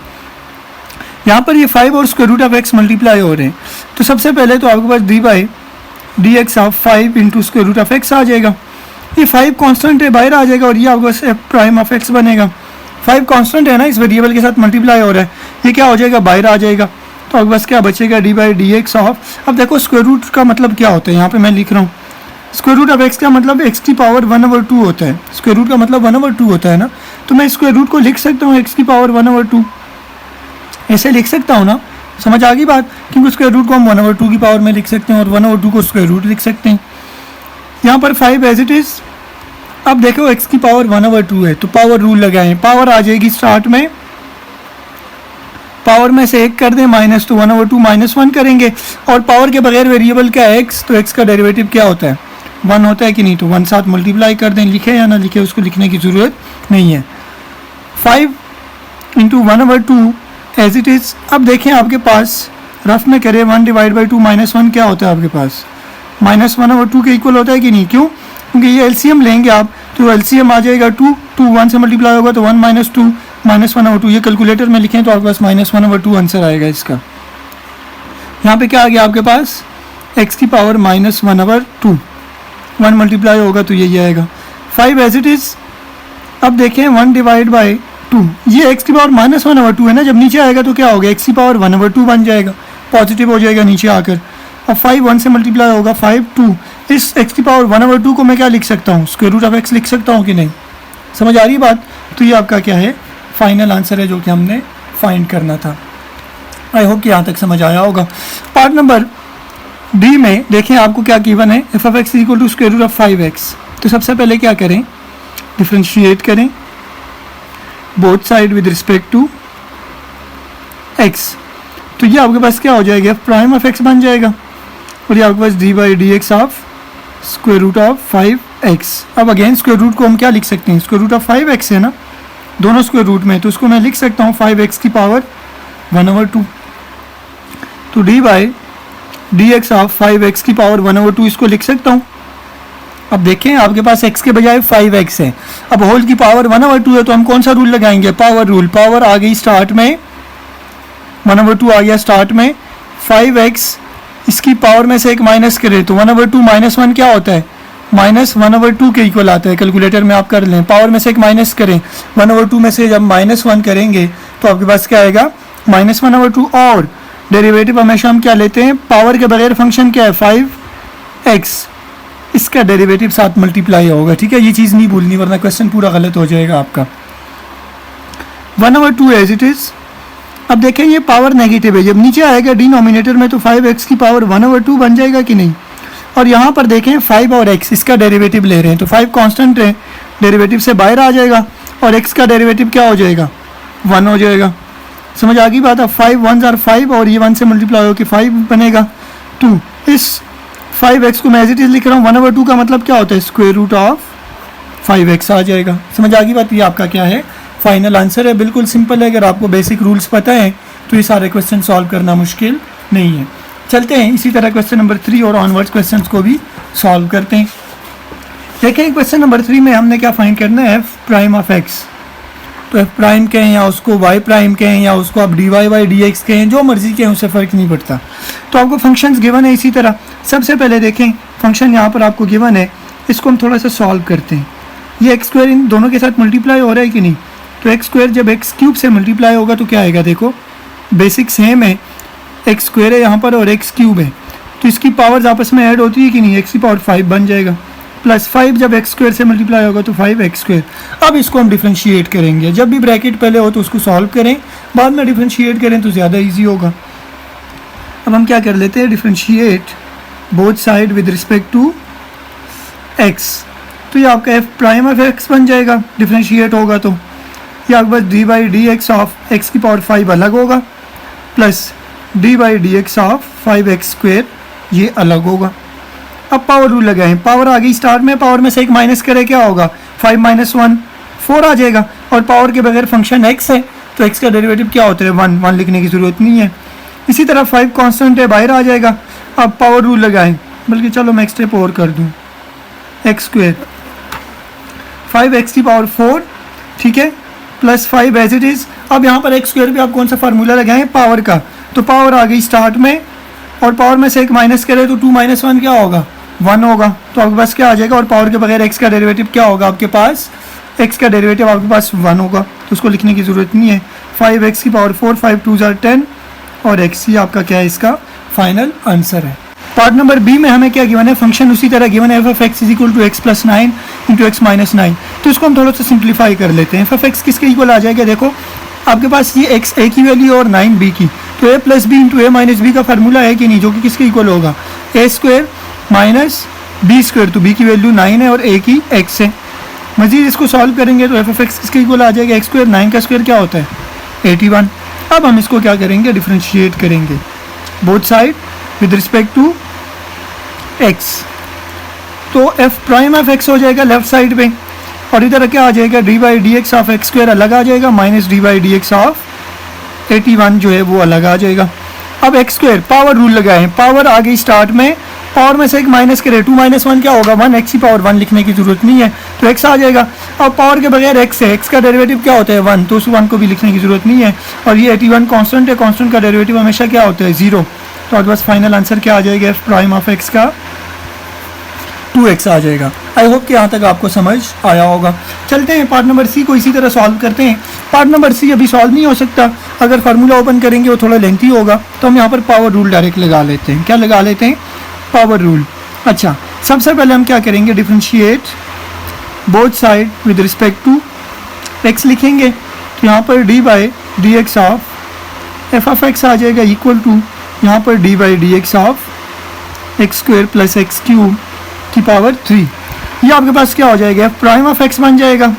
यहाँ पर ये 5 और square root of x multiply हो रहे हैं, तो सबसे पहले तो आपके पास d by d x of 5 into square root of x आ जाएगा। ये 5 कांस्टेंट है, बाहर आ जाएगा, और ये आपके पास एफ प्राइम ऑफ एक्स बनेगा। 5 कांस्टेंट है ना, इस वेरिएबल के साथ मल्टीप्लाई हो रहा है, ये क्या हो जाएगा, बाहर आ जाएगा, तो आपके पास क्या बचेगा, D by d x of. अब देखो स्क्वायर रूट का मतलब क्या होता है, यहाँ पे मैं लिख रहा हूँ स्क्वायर रूट ऑफ एक्स का मतलब एक्स की पावर 1/2 होता है। स्क्वायर रूट का मतलब 1/2 होता है ना, तो मैं स्क्वायर रूट को लिख सकता हूँ एक्स की पावर 1/2, ऐसे लिख सकता हूँ ना, समझ आ गई बात, क्योंकि स्क्वायर रूट को हम 1/2 की पावर में लिख सकते हैं और 1/2 को स्क्वायर रूट लिख सकते हैं। यहाँ पर 5 एज इट इज़। अब देखो एक्स की पावर 1/2 है, तो पावर रूल लगाएं, पावर आ जाएगी स्टार्ट में, पावर में से 1 कर दें माइनस, तो 1/2 -1 करेंगे, और पावर के बगैर वेरिएबल क्या है एक्स, तो एक्स का डेरिवेटिव क्या होता है, 1 होता है कि नहीं, तो 1 साथ मल्टीप्लाई कर दें, लिखे या ना लिखे उसको लिखने की ज़रूरत नहीं है। 5 इंटू 1/2 एज इट इज़। अब देखें आपके पास रफ में करें 1 डिवाइड बाई 2 -1 क्या होता है आपके पास, -1/2 के इक्वल होता है कि नहीं, क्यों, क्योंकि ये एलसीएम लेंगे आप, तो एलसीएम आ जाएगा 2, 1 से मल्टीप्लाई होगा तो 1 - 2 -1/2, ये कैलकुलेटर में लिखें तो आपके पास -1/2 आंसर आएगा इसका। यहाँ पे क्या आ गया आपके पास, x की पावर -1/2, 1 मल्टीप्लाई होगा तो यही आएगा। 5 एज इट इज़। अब देखें 1 डिवाइड बाई 2, ये x की पावर -1/2 है ना, जब नीचे आएगा तो क्या होगा, x की पावर 1/2 बन जाएगा, पॉजिटिव हो जाएगा नीचे आकर। अब 5 1 से मल्टीप्लाई होगा, 5 2, इस x की पावर 1/2 को मैं क्या लिख सकता हूँ, स्क्वायर रूट ऑफ x लिख सकता हूँ कि नहीं, समझ आ रही बात। तो ये आपका क्या है, फाइनल आंसर है जो कि हमने फाइंड करना था। आई होप कि यहाँ तक समझ आया होगा। पार्ट नंबर डी में देखें आपको क्या गिवन है, f of x equal to square root of 5x। तो सबसे पहले क्या करें, डिफरेंशिएट करें both side with respect to x। तो ये आपके पास क्या हो जाएगा, एफ प्राइम ऑफ x बन जाएगा, और ये आपके पास d by d x of square root of 5x। अब अगेन स्क्वायर रूट को हम क्या लिख सकते हैं, स्क्वायर रूट ऑफ 5x है ना, दोनों स्क्वायर रूट में, तो उसको मैं लिख सकता हूँ 5x की पावर 1/2। तो d by d x of 5x की पावर 1/2 इसको लिख सकता हूँ, अब देखें आपके पास x के बजाय 5x है। अब होल की पावर 1/2 है तो हम कौन सा रूल लगाएंगे? Power rule. पावर आ गई स्टार्ट में, 1/2 आ गया स्टार्ट में, 5x इसकी पावर में से एक माइनस करें तो 1/2 माइनस 1 क्या होता है? -1/2 के इक्वल आता है। कैलकुलेटर में आप कर लें, पावर में से एक माइनस करें, 1/2 में से जब -1 करेंगे तो आपके पास क्या आएगा? -1/2। और डेरिवेटिव हमेशा हम क्या लेते हैं? पावर के बगैर फंक्शन क्या है? 5x, इसका डेरिवेटिव साथ मल्टीप्लाई होगा। ठीक है, ये चीज़ नहीं भूलनी वरना क्वेश्चन पूरा गलत हो जाएगा आपका। 1/2 एज इट इज़। अब देखें ये पावर नेगेटिव है, जब नीचे आएगा डिनोमिनेटर में तो 5x की पावर 1/2 बन जाएगा कि नहीं? और यहाँ पर देखें 5 और x इसका डेरिवेटिव ले रहे हैं तो 5 कांस्टेंट है, डेरिवेटिव से बाहर आ जाएगा और x का डेरिवेटिव क्या हो जाएगा? 1 हो जाएगा। समझ आ गई बात? अब 5 1s आर 5 और ये 1 से मल्टीप्लाई होकर 5 बनेगा 2। इस 5x को मैं एज इट इज़ लिख रहा हूँ, 1/2 का मतलब क्या होता है? स्क्वायर रूट ऑफ 5x आ जाएगा। समझ आ गई बात? ये आपका क्या है? फाइनल आंसर है। बिल्कुल सिंपल है, अगर आपको बेसिक रूल्स पता है तो ये सारे क्वेश्चन सॉल्व करना मुश्किल नहीं है। चलते हैं इसी तरह क्वेश्चन नंबर 3 और ऑनवर्ड्स क्वेश्चन को भी सॉल्व करते हैं। देखें क्वेश्चन नंबर 3 में हमने क्या फाइंड करना है? F prime of x. तो एफ प्राइम कहें या उसको वाई प्राइम कहें या उसको आप d y by d x कहें, जो मर्जी कहें, उससे फ़र्क नहीं पड़ता। तो आपको फंक्शंस गिवन है इसी तरह। सबसे पहले देखें फंक्शन यहाँ पर आपको गिवन है, इसको हम थोड़ा सा सॉल्व करते हैं। ये एक्स स्क्वायर इन दोनों के साथ मल्टीप्लाई हो रहा है कि नहीं? तो एक्स स्क्वायर जब एक्स क्यूब से मल्टीप्लाई होगा तो क्या आएगा? देखो बेसिक सेम है, एक्स स्क्वायर है यहाँ पर और एक्स क्यूब है, तो इसकी पावर्स आपस में ऐड होती है कि नहीं? एक्स की पावर 5 बन जाएगा, प्लस 5 जब एक्स स्क्वायर से मल्टीप्लाई होगा तो 5x स्क्वायर। अब इसको हम डिफ्रेंशिएट करेंगे। जब भी ब्रैकेट पहले हो तो उसको सॉल्व करें, बाद में डिफ्रेंशिएट करें तो ज़्यादा ईजी होगा। अब हम क्या कर लेते हैं? Differentiate both side with respect to x। तो ये आपका एफ प्राइम ऑफ एक्स बन जाएगा, डिफ्रेंशिएट होगा तो ये आपके पास d by d x of x की पावर 5 अलग होगा, plus d by d x of 5x square ये अलग होगा। अब पावर रूल लगाएं, पावर आ गई स्टार्ट में, पावर में से एक माइनस करे क्या होगा? 5 - 1 4 आ जाएगा, और पावर के बगैर फंक्शन x है तो x का डेरिवेटिव क्या होता है? 1 लिखने की ज़रूरत नहीं है। इसी तरह 5 कांस्टेंट है, बाहर आ जाएगा। अब पावर रूल लगाएं, बल्कि चलो मैं एक स्टेप और कर दूँ, एक्स स्क्वायर 5x की पावर 4, ठीक है, प्लस 5 एज इट इज़। अब यहाँ पर एक्स स्क्वायर पे आप कौन सा फार्मूला लगाएं? पावर का। तो पावर आ गई स्टार्ट में और पावर में से एक माइनस करें तो 2 - 1 क्या होगा? 1 होगा। तो आपके पास क्या आ जाएगा? और पावर के बगैर x का डेरिवेटिव क्या होगा आपके पास? x का डेरिवेटिव आपके पास 1 होगा, तो उसको लिखने की ज़रूरत नहीं है। 5x की पावर 4, 5 2s are 10 और x ही आपका क्या है? इसका फाइनल आंसर है। पार्ट नंबर बी में हमें क्या गिवन है? फंक्शन उसी तरह गिवन है, f(x) = x + 9 × x - 9। तो इसको हम थोड़ा सा सिंप्लीफाई कर लेते हैं। f(x) किसके इक्वल आ जाएगा? देखो आपके पास ये x a की वैल्यू और 9 b की, तो a + b × a - b का फार्मूला है कि नहीं, जो कि किसके इक्वल होगा? a² - b²। तो b की वैल्यू 9 है और a की x है। मजीद इसको सॉल्व करेंगे तो f(x) किसके इक्वल आ जाएगा? x²। 9 का स्क्वायर क्या होता है? 81। अब हम इसको क्या करेंगे? डिफ्रेंशिएट करेंगे both side with respect to x। तो f प्राइम ऑफ x हो जाएगा लेफ्ट साइड पे, और इधर क्या आ जाएगा? D by d x of x square अलग आ जाएगा, minus d by d x of 81 जो है वो अलग आ जाएगा। अब एक्स स्क्वायर पावर रूल लगाएं, पावर आ गई स्टार्ट में, पावर में से एक माइनस करें, 2 - 1 क्या होगा? 1, एक्स की पावर 1 लिखने की जरूरत नहीं है, तो एक्स आ जाएगा। अब पावर के बगैर एक्स है, एक्स का डेरिवेटिव क्या होता है? 1, तो उस 1 को भी लिखने की जरूरत नहीं है। और ये 81 कांस्टेंट है, कांस्टेंट का डेरिवेटिव हमेशा क्या होता है? 0। तो आपके पास फाइनल आंसर क्या आ जाएगा? एफ प्राइम ऑफ एक्स का 2x आ जाएगा। आई होप कि यहाँ तक आपको समझ आया होगा। चलते हैं पार्ट नंबर सी को इसी तरह सॉल्व करते हैं। पार्ट नंबर सी अभी सॉल्व नहीं हो सकता, अगर फार्मूला ओपन करेंगे वो थोड़ा लेंथी होगा, तो हम यहाँ पर पावर रूल डायरेक्ट लगा लेते हैं। क्या लगा लेते हैं? Power rule. अच्छा, सबसे पहले हम क्या करेंगे? Differentiate both side with respect to x लिखेंगे, तो यहाँ पर d by d x of f of x आ जाएगा इक्वल टू यहाँ पर d by d x of x square plus x cube की पावर 3। ये आपके पास क्या हो जाएगा? प्राइम ऑफ एक्स बन जाएगा,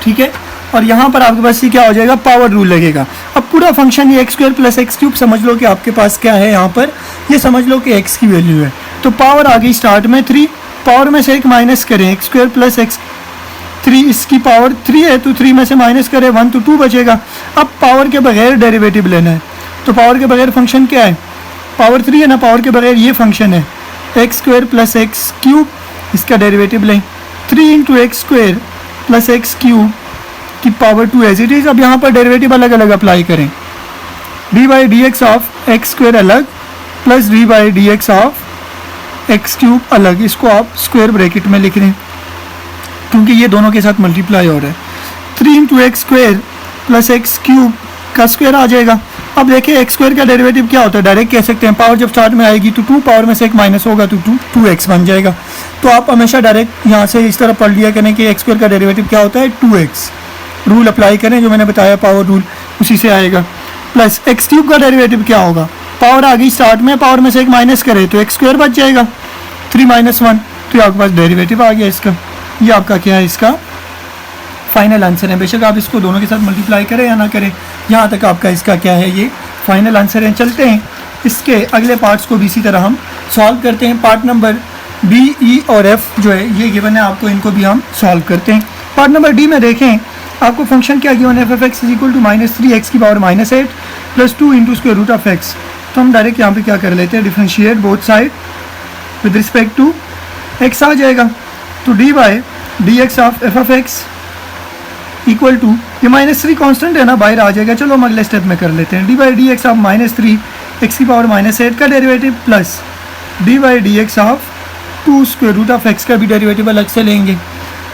ठीक है। और यहाँ पर आपके पास ये क्या हो जाएगा? पावर रूल लगेगा। अब पूरा फंक्शन ये x square plus x cube समझ लो कि आपके पास क्या है यहाँ पर, ये समझ लो कि एक्स की वैल्यू है। तो पावर आ गई स्टार्ट में 3, पावर में से एक माइनस करें, एक्स स्क्वायर प्लस एक्स 3, इसकी पावर 3 है तो 3 में से माइनस करें 1 तो 2 बचेगा। अब पावर के बगैर डेरिवेटिव लेना है, तो पावर के बगैर फंक्शन क्या है? पावर 3 है ना, पावर के बगैर ये फंक्शन है x square plus x cube, इसका डेरिवेटिव लें 3 into x square plus x cube की पावर 2 एज इट इज़। अब यहाँ पर डेरिवेटिव अलग अलग अप्लाई करें, d by d x of x square अलग plus d by d x of x cube अलग, इसको आप स्क्वायर ब्रैकेट में लिख रहे हैं क्योंकि ये दोनों के साथ मल्टीप्लाई हो रहा है। 3 into x square plus x cube का स्क्वायर आ जाएगा। अब देखिए एक्स स्क्वायर का डेरिवेटिव क्या होता है, डायरेक्ट कह सकते हैं, पावर जब स्टार्ट में आएगी तो 2 पावर में से एक माइनस होगा तो 2x बन जाएगा। तो आप हमेशा डायरेक्ट यहाँ से इस तरह पढ़ लिया करें कि एक्स स्क्वायर का डेरिवेटिव क्या होता है 2x, रूल अप्लाई करें जो मैंने बताया पावर रूल, उसी से आएगा। प्लस एक्स क्यूब का डेरिवेटिव क्या होगा, पावर आ गई स्टार्ट में, पावर में से एक माइनस करे तो एक्स स्क्वायर बच जाएगा 3 माइनस 1, तो आपके पास डेरिवेटिव आ गया इसका। ये आपका क्या है, इसका फाइनल आंसर है। बेशक आप इसको दोनों के साथ मल्टीप्लाई करें या ना करें, यहाँ तक आपका इसका क्या है, ये फाइनल आंसर है। चलते हैं इसके अगले पार्ट्स को भी इसी तरह हम सॉल्व करते हैं। पार्ट नंबर बी, ई और एफ जो है ये गिवन है आपको, इनको भी हम सॉल्व करते हैं। पार्ट नंबर डी में देखें आपको फंक्शन क्या गिवन है, f x is equal to -3 की power -8 plus 2 into square root of x. तो हम डायरेक्ट यहाँ पे क्या कर लेते हैं, differentiate both side with respect to x आ जाएगा। तो d by d x of f of x equal to, ये -3 कांस्टेंट है ना, बाहर आ जाएगा। चलो हम अगले स्टेप में कर लेते हैं, d by d x of -3 x की पावर -8 का derivative plus d by d x of 2 square root of x का भी डेरिवेटिव अलग से लेंगे।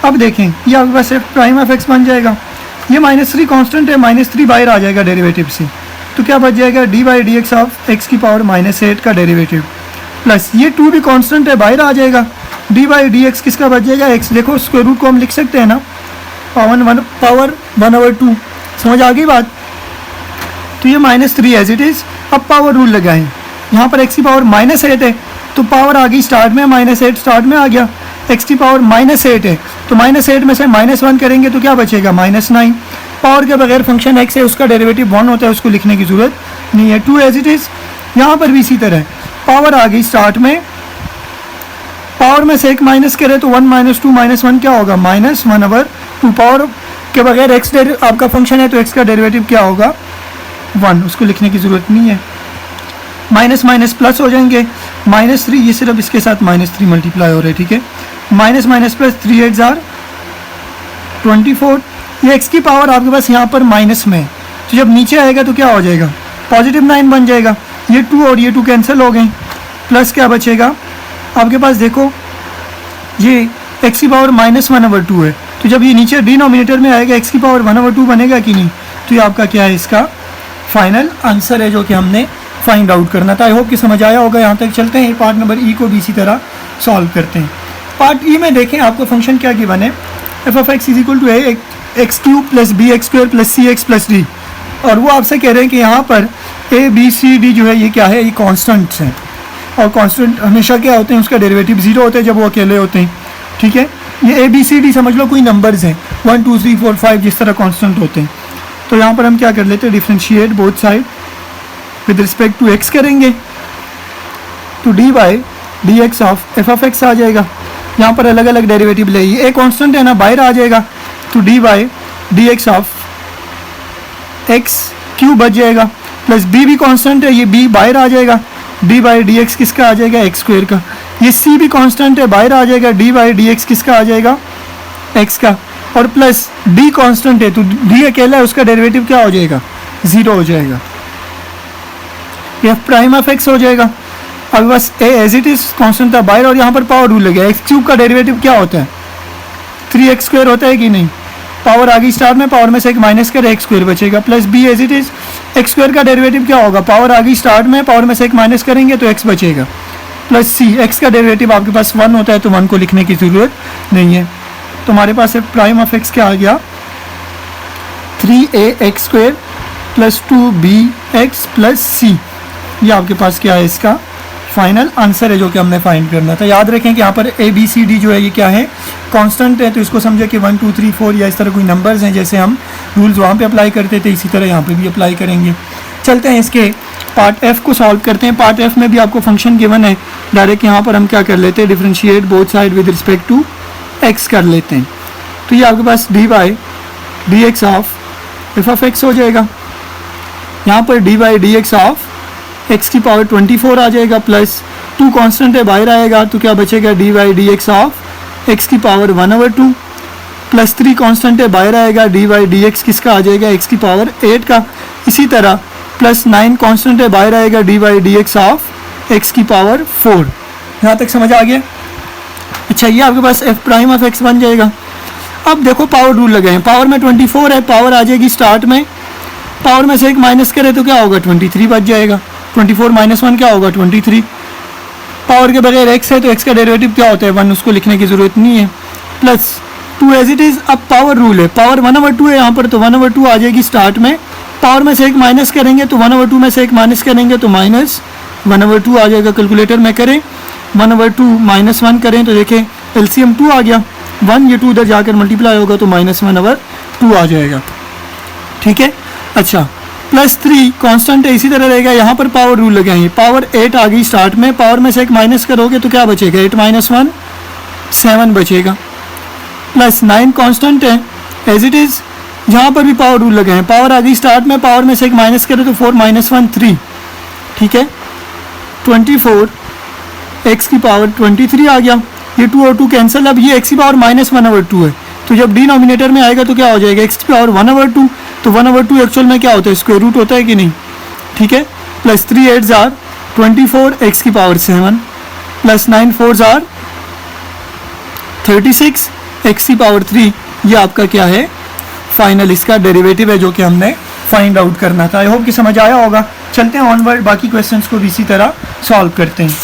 अब देखें ये आपके पास एफ प्राइम ऑफ एक्स बन जाएगा, ये -3 कांस्टेंट है, -3 बाहर आ जाएगा डेरिवेटिव से, तो क्या बच जाएगा d by d x of x की पावर -8 का डेरिवेटिव प्लस ये 2 भी कांस्टेंट है, बाहर आ जाएगा, डी बाई डी एक्स किसका बच जाएगा, एक्स। देखो स्क्वायर रूट को हम लिख सकते हैं ना, पावर 1/2, समझ आ गई बात। तो ये -3 एज इट इज़। अब पावर रूल लगाएं, यहाँ पर x की पावर -8 है तो पावर आ गई स्टार्ट में, -8 स्टार्ट में आ गया, x की पावर -8 है तो -8 में से -1 करेंगे तो क्या बचेगा -9। पावर के बगैर फंक्शन x है उसका डेरिवेटिव 1 होता है, उसको लिखने की ज़रूरत नहीं है, 2 एज इट इज़। यहाँ पर भी इसी तरह पावर आ गई स्टार्ट में, पावर में से एक माइनस करें तो 1 - 2 - 1 क्या होगा, -1/2। पावर के बगैर x आपका फंक्शन है तो x का डेरिवेटिव क्या होगा 1, उसको लिखने की ज़रूरत नहीं है। माइनस माइनस प्लस हो जाएंगे, -3, ये सिर्फ इसके साथ -3 मल्टीप्लाई हो रहा है, ठीक है। माइनस माइनस प्लस 3 8 जार 24, ये x की पावर आपके पास यहाँ पर माइनस में है तो जब नीचे आएगा तो क्या हो जाएगा, +9 बन जाएगा। ये 2 और ये 2 कैंसिल हो गए, प्लस क्या बचेगा आपके पास, देखो ये x की पावर -1/2 है तो जब ये नीचे डिनोमिनेटर में आएगा x की पावर 1/2 बनेगा कि नहीं, तो ये आपका क्या है, इसका फाइनल आंसर है जो कि हमने फाइंड आउट करना था। आई होप कि समझ आया होगा। यहाँ तक चलते हैं पार्ट नंबर ई को भी इसी तरह सॉल्व करते हैं। पार्ट ई में देखें आपको फंक्शन क्या गिवन है, f of x is equal to x cube plus b x square plus c x plus d, और वो आपसे कह रहे हैं कि यहाँ पर ए बी सी डी जो है ये क्या है, ये कॉन्स्टेंट्स हैं और कॉन्स्टेंट हमेशा क्या होते हैं, उसका डेरिवेटिव 0 होता है जब वो अकेले होते हैं, ठीक है। ये ए बी सी डी समझ लो कोई नंबर्स हैं, 1 2 3 4 5 जिस तरह कॉन्स्टेंट होते हैं। तो यहाँ पर हम क्या कर लेते हैं, differentiate both side with respect to x करेंगे तो d by d x of f of x आ जाएगा। यहाँ पर अलग अलग डेरिवेटिव ले, ए कांस्टेंट है ना, बाहर आ जाएगा तो d by d x of x cube बच जाएगा, प्लस बी भी कांस्टेंट है, ये बी बाहर आ जाएगा, डी बाई डी एक्स किसका आ जाएगा, एक्स स्क्वायर का। ये सी भी कांस्टेंट है, बाहर आ जाएगा, डी बाई डी एक्स किसका आ जाएगा, एक्स का, और प्लस डी कांस्टेंट है तो डी अकेला है, उसका डेरिवेटिव क्या हो जाएगा, 0 हो जाएगा। एफ प्राइम ऑफ एक्स हो जाएगा। अब बस ए एज इट इज कांस्टेंट था बाहर, और यहाँ पर पावर रूल लगे, एक्स क्यूब का डेरिवेटिव क्या होता है, 3x स्क्वायर होता है कि नहीं, पावर आ गई स्टार में, पावर में से एक माइनस कर एक्स स्क्वायर बचेगा, plus b as it is x square का डेरिवेटिव क्या होगा, पावर आ गई स्टार्ट में, पावर में से एक माइनस करेंगे तो एक्स बचेगा, प्लस सी एक्स का डेरिवेटिव आपके पास 1 होता है तो 1 को लिखने की ज़रूरत नहीं है। तो हमारे पास प्राइम ऑफ एक्स क्या आ गया, 3ax square plus 2bx plus सी, ये आपके पास क्या है, इसका फाइनल आंसर है जो कि हमने फाइंड करना था। याद रखें कि यहाँ पर ए बी सी डी जो है ये क्या है, कांस्टेंट है, तो इसको समझे कि 1 2 3 4 या इस तरह कोई नंबर्स हैं, जैसे हम रूल्स वहाँ पे अप्लाई करते थे इसी तरह यहाँ पे भी अप्लाई करेंगे। चलते हैं इसके पार्ट एफ को सॉल्व करते हैं। पार्ट एफ में भी आपको फंक्शन गिवन है, डायरेक्ट यहाँ पर हम क्या कर लेते हैं, differentiate both side with respect to x कर लेते हैं। तो ये आपके पास d by d x of f of x हो जाएगा, यहाँ पर d by d x of x की पावर 24 आ जाएगा, प्लस 2 कांस्टेंट है बाहर आएगा तो क्या बचेगा, D by d x of x की पावर 1/2 प्लस 3 कांस्टेंट है, बाहर आएगा dy dx किसका आ जाएगा एक्स की पावर 8 का। इसी तरह प्लस 9 कांस्टेंट है, बाहर आएगा dy dx ऑफ एक्स की पावर 4। यहाँ तक समझ आ गया? अच्छा, ये आपके पास f प्राइम ऑफ x बन जाएगा। अब देखो पावर रूल लगे हैं, पावर में 24 है, पावर आ जाएगी स्टार्ट में, पावर में से एक माइनस करे तो क्या होगा 23 बच जाएगा। 24 माइनस 1 क्या होगा 23। पावर के बगैर x है तो x का डेरिवेटिव क्या होता है 1, उसको लिखने की ज़रूरत नहीं है। Plus 2 as it is. अब पावर रूल है, पावर 1/2 है यहाँ पर तो 1/2 आ जाएगी स्टार्ट में, पावर में से एक माइनस करेंगे तो 1/2 में से एक माइनस करेंगे तो माइनस 1/2 आ जाएगा। कैलकुलेटर में करें 1/2 माइनस 1 करें तो देखें एलसीएम 2 आ गया, 1 ये 2 उधर जाकर मल्टीप्लाई होगा तो -1/2 आ जाएगा। ठीक है। अच्छा, प्लस 3 कांस्टेंट है, इसी तरह रहेगा। यहाँ पर पावर रूल लगे हैं, पावर 8 आ गई स्टार्ट में, पावर में से एक माइनस करोगे तो क्या बचेगा 8 - 1 7 बचेगा। प्लस 9 कांस्टेंट है एज इट इज़। यहाँ पर भी पावर रूल लगे हैं, पावर आ गई स्टार्ट में, पावर में से एक माइनस करें तो 4 - 1 3। ठीक है। 24 एक्स की पावर 23 आ गया, ये 2 और 2 कैंसिल। अब ये एक्स की पावर -1/2 है, तो जब डिनोमिनेटर में आएगा तो क्या हो जाएगा एक्स की पावर 1/2, तो 1/2 एक्चुअल में क्या होता है स्क्वायर रूट होता है कि नहीं। ठीक है। प्लस 3 8 जार 24 एक्स की पावर 7 प्लस 9 4 जार 36 एक्स की पावर 3। ये आपका क्या है फाइनल इसका डेरिवेटिव है जो कि हमने फाइंड आउट करना था। आई होप कि समझ आया होगा। चलते हैं ऑनवर्ड, बाकी क्वेश्चंस को भी इसी तरह सॉल्व करते हैं।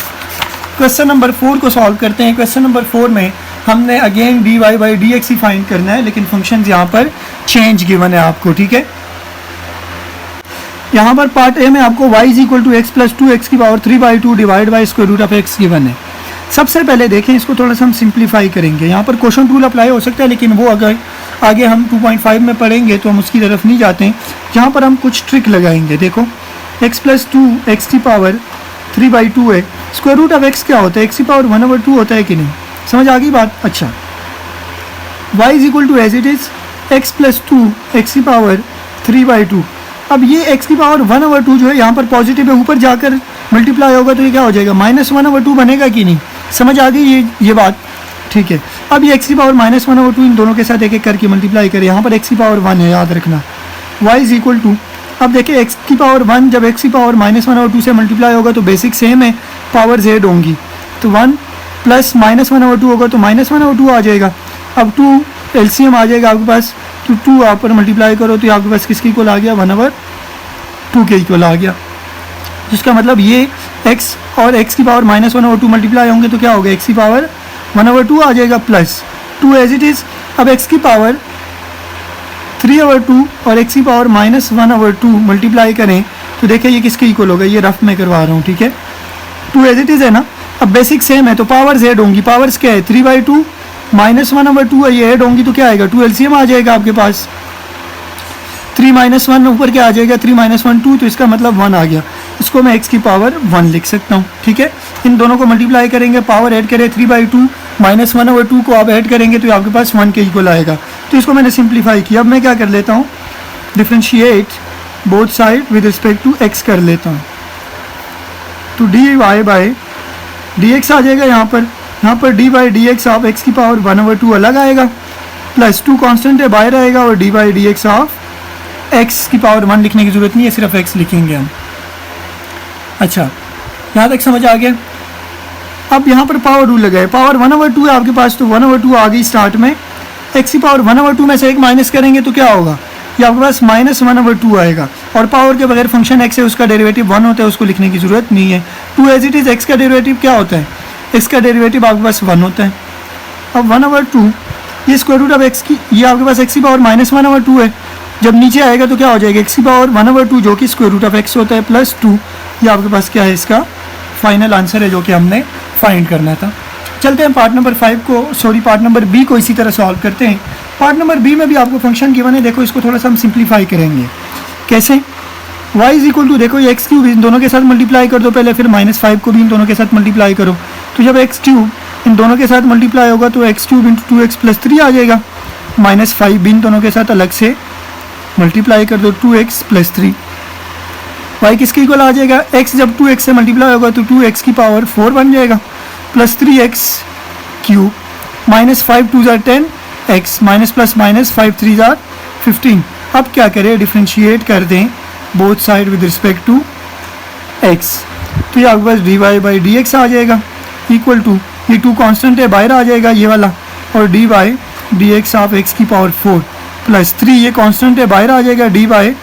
क्वेश्चन नंबर 4 को सॉल्व करते हैं। क्वेश्चन नंबर 4 में हमने अगेन dy dx ही फाइंड करना है, लेकिन फंक्शन यहाँ पर चेंज गिवन है आपको। ठीक है। यहाँ पर पार्ट ए में आपको y = x + 2x की power 3/2 divide by square root of x given है। सबसे पहले देखें इसको, थोड़ा सा हम सिंप्लीफाई करेंगे। यहाँ पर क्वेश्चन रूल अप्लाई हो सकता है, लेकिन वो अगर आगे हम 2.5 में पढ़ेंगे तो हम उसकी तरफ नहीं जाते हैं। यहाँ पर हम कुछ ट्रिक लगाएंगे। देखो x + 2 x की पावर 3/2 है, स्क्वायर रूट ऑफ x क्या होता है x की पावर 1/2 होता है कि नहीं। समझ आ गई बात। अच्छा, y = as it is x + 2 x की पावर 3/2। अब ये x की पावर 1/2 जो है यहाँ पर पॉजिटिव है, ऊपर जाकर मल्टीप्लाई होगा तो ये क्या हो जाएगा -1/2 बनेगा कि नहीं। समझ आ गई ये बात। ठीक है। अब ये x की पावर -1/2 इन दोनों के साथ एक एक करके मल्टीप्लाई करें। यहाँ पर x की पावर 1 है, याद रखना। y = अब देखिए x की पावर 1 जब x की पावर -1/2 से मल्टीप्लाई होगा तो बेसिक सेम है, पावर z होंगी, तो 1 प्लस -1/2 होगा तो -1/2 आ जाएगा। अब 2 एलसीएम आ जाएगा आपके पास, तो 2 आप पर मल्टीप्लाई करो तो आपके पास किसके इक्वल आ गया 1/2 के इक्वल आ गया। जिसका मतलब ये x और x की पावर -1/2 मल्टीप्लाई होंगे तो क्या होगा x की पावर 1/2 आ जाएगा प्लस 2 एज इट इज़। अब x की पावर 3/2 और x की पावर -1/2 मल्टीप्लाई करें तो देखिए ये किसके इक्वल होगा, ये रफ में करवा रहा हूँ। ठीक है। 2 एज इट इज़ है ना। अब बेसिक सेम है तो पावर z होंगी, पावर्स क्या है 3/2 -1/2 है, ये ऐड होंगी तो क्या आएगा 2 एलसीएम आ जाएगा आपके पास। 3 - 1 ऊपर क्या आ जाएगा 3 - 1 2, तो इसका मतलब 1 आ गया। इसको मैं x की पावर 1 लिख सकता हूँ। ठीक है। इन दोनों को मल्टीप्लाई करेंगे, पावर ऐड करें 3/2 -1/2 को आप ऐड करेंगे तो आपके पास 1 के इक्वल आएगा। तो इसको मैंने सिंप्लीफाई किया। अब मैं क्या कर लेता हूँ differentiate both side with respect to x कर लेता हूँ, तो dy dx आ जाएगा। यहाँ पर dy dx ऑफ x की पावर 1/2 अलग आएगा, प्लस 2 कांस्टेंट है बाहर आएगा, और dy dx ऑफ x की पावर 1 लिखने की जरूरत नहीं है, सिर्फ x लिखेंगे हम। अच्छा, यहाँ तक समझ आ गया। अब यहाँ पर पावर रूल लगा है, पावर 1/2 है आपके पास, तो 1/2 आ गई स्टार्ट में। x की पावर 1/2 में से एक माइनस करेंगे तो क्या होगा, ये आपके पास -1/2 आएगा। और पावर के बगैर फंक्शन x है उसका डेरिवेटिव 1 होता है, उसको लिखने की जरूरत नहीं है। 2 एज इट इज़ x का डेरिवेटिव क्या होता है, x का डेरिवेटिव आपके पास 1 होता है। अब 1/2 ये स्क्वायर रूट ऑफ x की, ये आपके पास x की पावर -1/2 है, जब नीचे आएगा तो क्या हो जाएगा x की पावर 1/2 जो कि स्क्वायर रूट ऑफ x होता है प्लस 2। ये आपके पास क्या है इसका फाइनल आंसर है जो कि हमने फाइंड करना था। चलते हैं पार्ट नंबर 5 को, सॉरी पार्ट नंबर बी को इसी तरह सॉल्व करते हैं। पार्ट नंबर बी में भी आपको फंक्शन गिवन है, देखो इसको थोड़ा सा हम सिंप्लीफाई करेंगे। कैसे, y = देखो ये x3 इन दोनों के साथ मल्टीप्लाई कर दो पहले, फिर -5 को भी इन दोनों के साथ मल्टीप्लाई करो, तो जब x3 इन दोनों के साथ मल्टीप्लाई होगा तो x3 × 2x + 3 आ जाएगा। -5 भी इन दोनों के साथ अलग से मल्टीप्लाई कर दो 2x + 3, y किसके इक्वल आ जाएगा, x जब 2x से मल्टीप्लाई होगा तो 2x की पावर 4 बन जाएगा, प्लस 3x³ माइनस 5 2 ज़ार 10 एक्स, माइनस प्लस माइनस 5 3 ज़ार 15। अब क्या करें, डिफ्रेंशिएट कर दें both side with respect to x. तो ये आपके पास d y by d x आ जाएगा इक्वल टू, ये 2 कांस्टेंट है बाहर आ जाएगा ये वाला, और d y d x of x की पावर 4 प्लस 3, ये कांस्टेंट है बाहर आ जाएगा, d y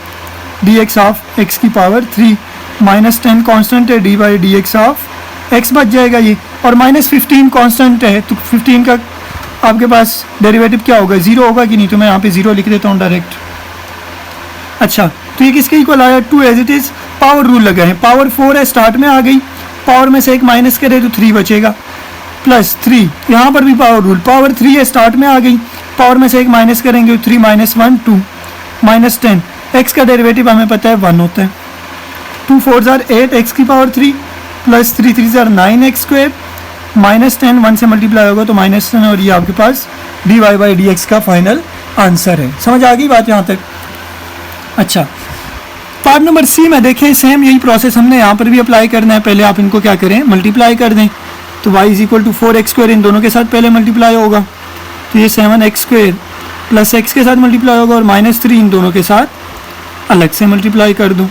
d x of x की पावर 3 माइनस 10 कांस्टेंट है, d y d x of x बच जाएगा ये, और माइनस 15 कांस्टेंट है, तो 15 का आपके पास डेरिवेटिव क्या होगा, 0 होगा कि नहीं, तो मैं यहाँ पे 0 लिख देता हूँ डायरेक्ट। अच्छा, तो ये किसके इक्वल आया, 2 as it is, power rule लगा है, पावर 4 है स्टार्ट में आ गई, पावर में से एक माइनस करे तो 3 बचेगा, प्लस 3 यहाँ पर भी पावर रूल, पावर 3 है स्टार्ट में आ गई, पावर में से एक माइनस करेंगे 3 माइनस 1 2 माइनस 10, एक्स का डेरिवेटिव हमें पता है 1 होता है, 2 4 ज़ार 8 एक्स की पावर 3 प्लस 3 3 ज़ार 9 एक्स स्क्वायर माइनस 10, 1 से मल्टीप्लाई होगा तो माइनस 10, और ये आपके पास d y by d x का फाइनल आंसर है। समझ आ गई बात यहाँ तक। अच्छा, पार्ट नंबर सी में देखें, सेम यही प्रोसेस हमने यहाँ पर भी अप्लाई करना है। पहले आप इनको क्या करें, मल्टीप्लाई कर दें, तो y is equal to 4x square इन दोनों के साथ पहले मल्टीप्लाई होगा, तो ये 7x स्क्वायर प्लस x के साथ मल्टीप्लाई होगा, और माइनस 3 इन दोनों के साथ अलग से मल्टीप्लाई कर दूँ,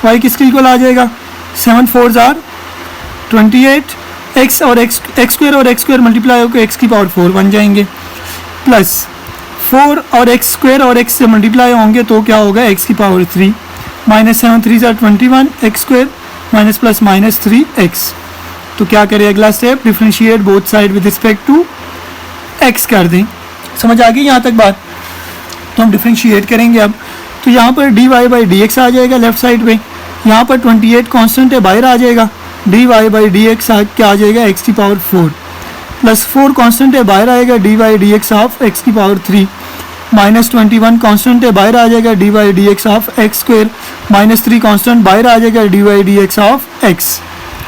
y किसके इक्वल आ जाएगा, 7 4 ज़ार 28, x और x स्क्वायर मल्टीप्लाई होकर x की पावर 4 बन जाएंगे, प्लस 4 और x स्क्वायर और x से मल्टीप्लाई होंगे तो क्या होगा, x की पावर 3 माइनस 7 3 ज़ार 21 x square minus plus minus 3x। तो क्या करें, अगला step, differentiate both side with respect to x कर दें। समझ आ गई यहाँ तक बात। तो हम डिफ्रेंशिएट करेंगे अब, तो यहाँ पर d y by d x आ जाएगा लेफ्ट साइड पे, यहाँ पर 28 कांस्टेंट है बाहर आ जाएगा, d y by d x क्या आ जाएगा, x की पावर 4 प्लस 4 कांस्टेंट है बाहर आएगा, d y d x of x की पावर 3 माइनस 21 कांस्टेंट है बाहर आ जाएगा, d y d x of x square minus 3 constant बाहर आ जाएगा, d y d x of x.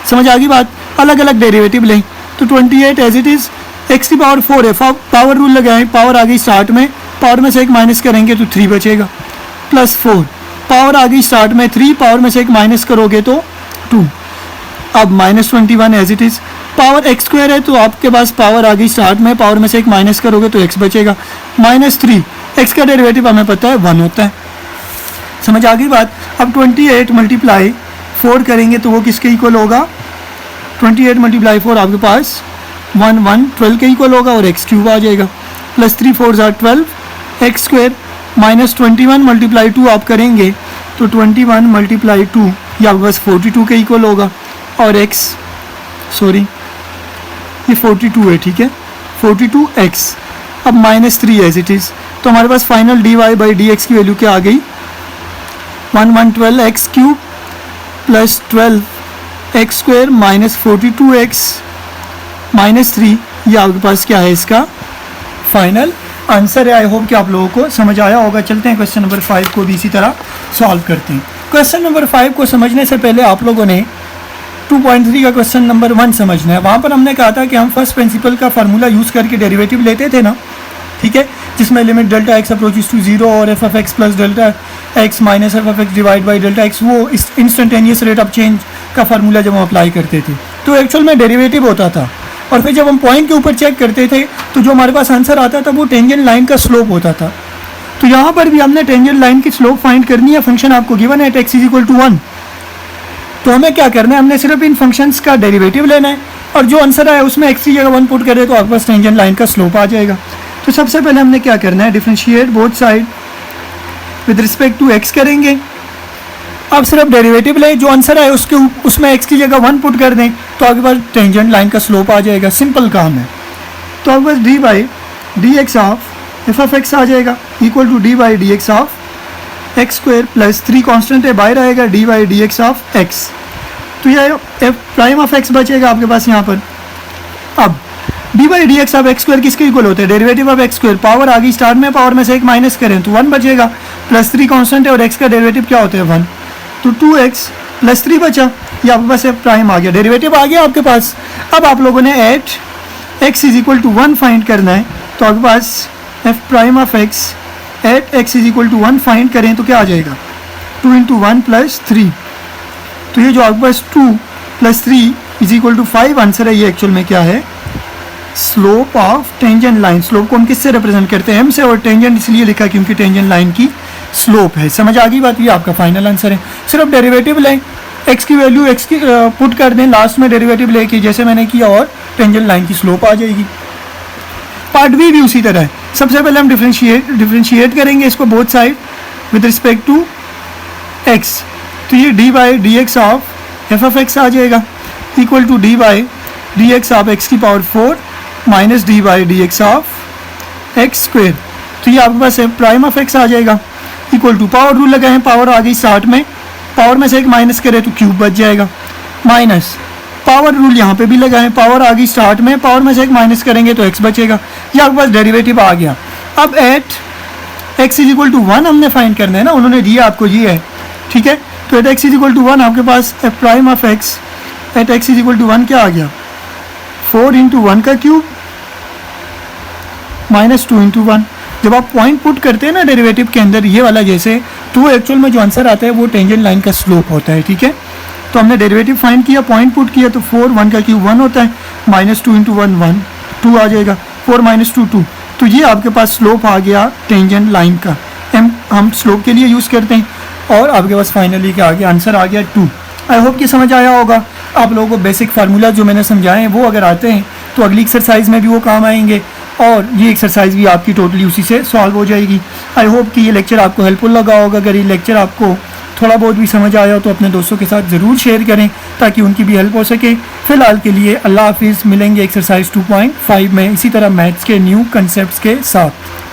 समझ आ गई बात। अलग अलग डेरिवेटिव लें, तो 28 एज इट इज़, एक्स की पावर 4 है, पावर रूल लगाएं, पावर आ गई स्टार्ट में, पावर में से एक माइनस करेंगे तो 3 बचेगा, प्लस 4 पावर आ गई स्टार्ट में 3, पावर में से एक माइनस करोगे तो 2, अब minus 21 as it is, power x square है तो आपके पास पावर आ गई स्टार्ट में, पावर में से एक माइनस करोगे तो एक्स बचेगा, माइनस 3, एक्स का डेरिवेटिव हमें पता है 1 होता है। समझ आ गई बात। अब 28 मल्टीप्लाई 4 करेंगे तो वो किसके इक्वल होगा, 28 मल्टीप्लाई 4 आपके पास 1 1 12 के इक्वल होगा, और एक्स क्यूब आ जाएगा, प्लस 3 4 ज़ार 12 एक्स स्क्वायर माइनस 21 मल्टीप्लाई 2 आप करेंगे तो 21 मल्टीप्लाई 2 ये आपके पास 42 के इक्वल होगा, और एक्स सॉरी ये 42 है, ठीक है, 42x। अब माइनस 3 एज इट इज़, तो हमारे पास final d y by d x की वैल्यू क्या आ गई, 1 1 12 x cube plus 12 x square minus 42x minus 3, ये आपके पास क्या है, इसका फाइनल आंसर है। आई होप कि आप लोगों को समझ आया होगा। चलते हैं क्वेश्चन नंबर 5 को भी इसी तरह सॉल्व करते हैं। क्वेश्चन नंबर 5 को समझने से पहले आप लोगों ने 2.3 का क्वेश्चन नंबर 1 समझना है। वहाँ पर हमने कहा था कि हम फर्स्ट प्रिंसिपल का फार्मूला यूज़ करके डेरिवेटिव लेते थे ना, ठीक है, जिसमें limit delta x approaches to 0 और f of x plus delta x minus f of x divide by delta x, वो इस इंस्टेंटेनियस रेट ऑफ चेंज का फार्मूला जब हम अप्लाई करते थे तो एक्चुअल में डेरिवेटिव होता था, और फिर जब हम पॉइंट के ऊपर चेक करते थे तो जो हमारे पास आंसर आता था वो टेंजेंट लाइन का स्लोप होता था। तो यहाँ पर भी हमने टेंजेंट लाइन की स्लोप फाइंड करनी है। फंक्शन आपको गिवन है एक्स इज इक्वल टू 1, तो हमें क्या करना है, हमने सिर्फ इन फंक्शंस का डेरिवेटिव लेना है, और जो आंसर आया उसमें एक्स की जगह 1 पुट करें तो आपके पास टेंजेंट लाइन का स्लोप आ जाएगा। तो सबसे पहले हमने क्या करना है, differentiate both side with respect to x करेंगे। अब सिर्फ डेरिवेटिव ले, जो आंसर आए उसमें एक्स की जगह 1 पुट कर दें तो आपके पास टेंजेंट लाइन का स्लोप आ जाएगा। सिंपल काम है। तो आपके पास d by d x of f of x आ जाएगा equal to d by d x of x square plus 3 constant है बाहर आएगा, d by d x of x, तो ये एफ प्राइम ऑफ एक्स बचेगा आपके पास यहाँ पर। अब d by d x of x square किसके इक्वल होते हैं, derivative of x square, power आ गई स्टार्ट में, पावर में से एक माइनस करें तो 1 बचेगा, प्लस 3 कांस्टेंट है और एक्स का डेरिवेटिव क्या होता है 1, तो 2x प्लस 3 बचा, ये आपके पास एफ प्राइम आ गया, डेरिवेटिव आ गया आपके पास। अब आप लोगों ने at x is equal to 1 find करना है, तो आपके पास f prime of x at x is equal to 1 find करें तो क्या आ जाएगा, 2 इंटू 1 प्लस 3, तो ये जो आपके पास 2 plus 3 is equal to 5 answer है, ये एक्चुअल में क्या है slope of tangent line. Slope को हम किससे रिप्रेजेंट करते हैं? एम से, और टेंजेंट इसलिए लिखा क्योंकि टेंजेंट लाइन की स्लोप है। समझ आ गई बात? ये आपका फाइनल आंसर है। सिर्फ डेरिवेटिव लें, एक्स की वैल्यू एक्स की पुट कर दें लास्ट में डेरिवेटिव लेके, जैसे मैंने किया, और टेंजेंट लाइन की स्लोप आ जाएगी। पार्ट बी भी उसी तरह है। सबसे पहले हम डिफ्रेंशिएट करेंगे इसको both side with respect to x. तो ये d by d x of f of x आ जाएगा equal to d by d x of x की power 4 minus d by d x of x square. तो ये आपके पास prime of x आ जाएगा इक्वल टू, पावर रूल लगाएं, पावर आ गई 60 में, पावर में से एक माइनस करें तो क्यूब बच जाएगा, माइनस पावर रूल यहाँ पे भी लगाएं, पावर आ गई 60 में, पावर में से एक माइनस करेंगे तो एक्स बचेगा। ये आपके पास डेरिवेटिव आ गया। अब at x is equal to 1 हमने फाइंड करना है ना, उन्होंने दिया आपको ये है, ठीक है। तो at x is equal to 1 आपके पास prime of x at x is equal to 1 क्या आ गया? 4 इंटू 1 का क्यूब माइनस 2 इंटू 1। जब आप पॉइंट पुट करते हैं ना डेरिवेटिव के अंदर, ये वाला जैसे, तो एक्चुअल में जो आंसर आता है वो टेंजेंट लाइन का स्लोप होता है, ठीक है। तो हमने डेरिवेटिव फाइंड किया, पॉइंट पुट किया, तो 4 1 का क्यूब 1 होता है, माइनस 2 इंटू 1 1 2 आ जाएगा, 4 माइनस 2 2। तो ये आपके पास स्लोप आ गया टेंजेंट लाइन का। हम स्लोप के लिए यूज़ करते हैं, और आपके पास फाइनली क्या आ गया? आंसर आ गया 2। आई होप कि समझ आया होगा। आप लोगों को बेसिक फार्मूला जो मैंने समझाए हैं वो अगर आते हैं तो अगली एक्सरसाइज में भी वो काम आएंगे, और ये एक्सरसाइज भी आपकी टोटली उसी से सॉल्व हो जाएगी। आई होप कि ये लेक्चर आपको हेल्पफुल लगा होगा। अगर ये लेक्चर आपको थोड़ा बहुत भी समझ आया तो अपने दोस्तों के साथ ज़रूर शेयर करें ताकि उनकी भी हेल्प हो सके। फ़िलहाल के लिए अल्लाह हाफिज़। मिलेंगे एक्सरसाइज 2.5 में इसी तरह मैथ्स के न्यू कंसेप्ट्स के साथ।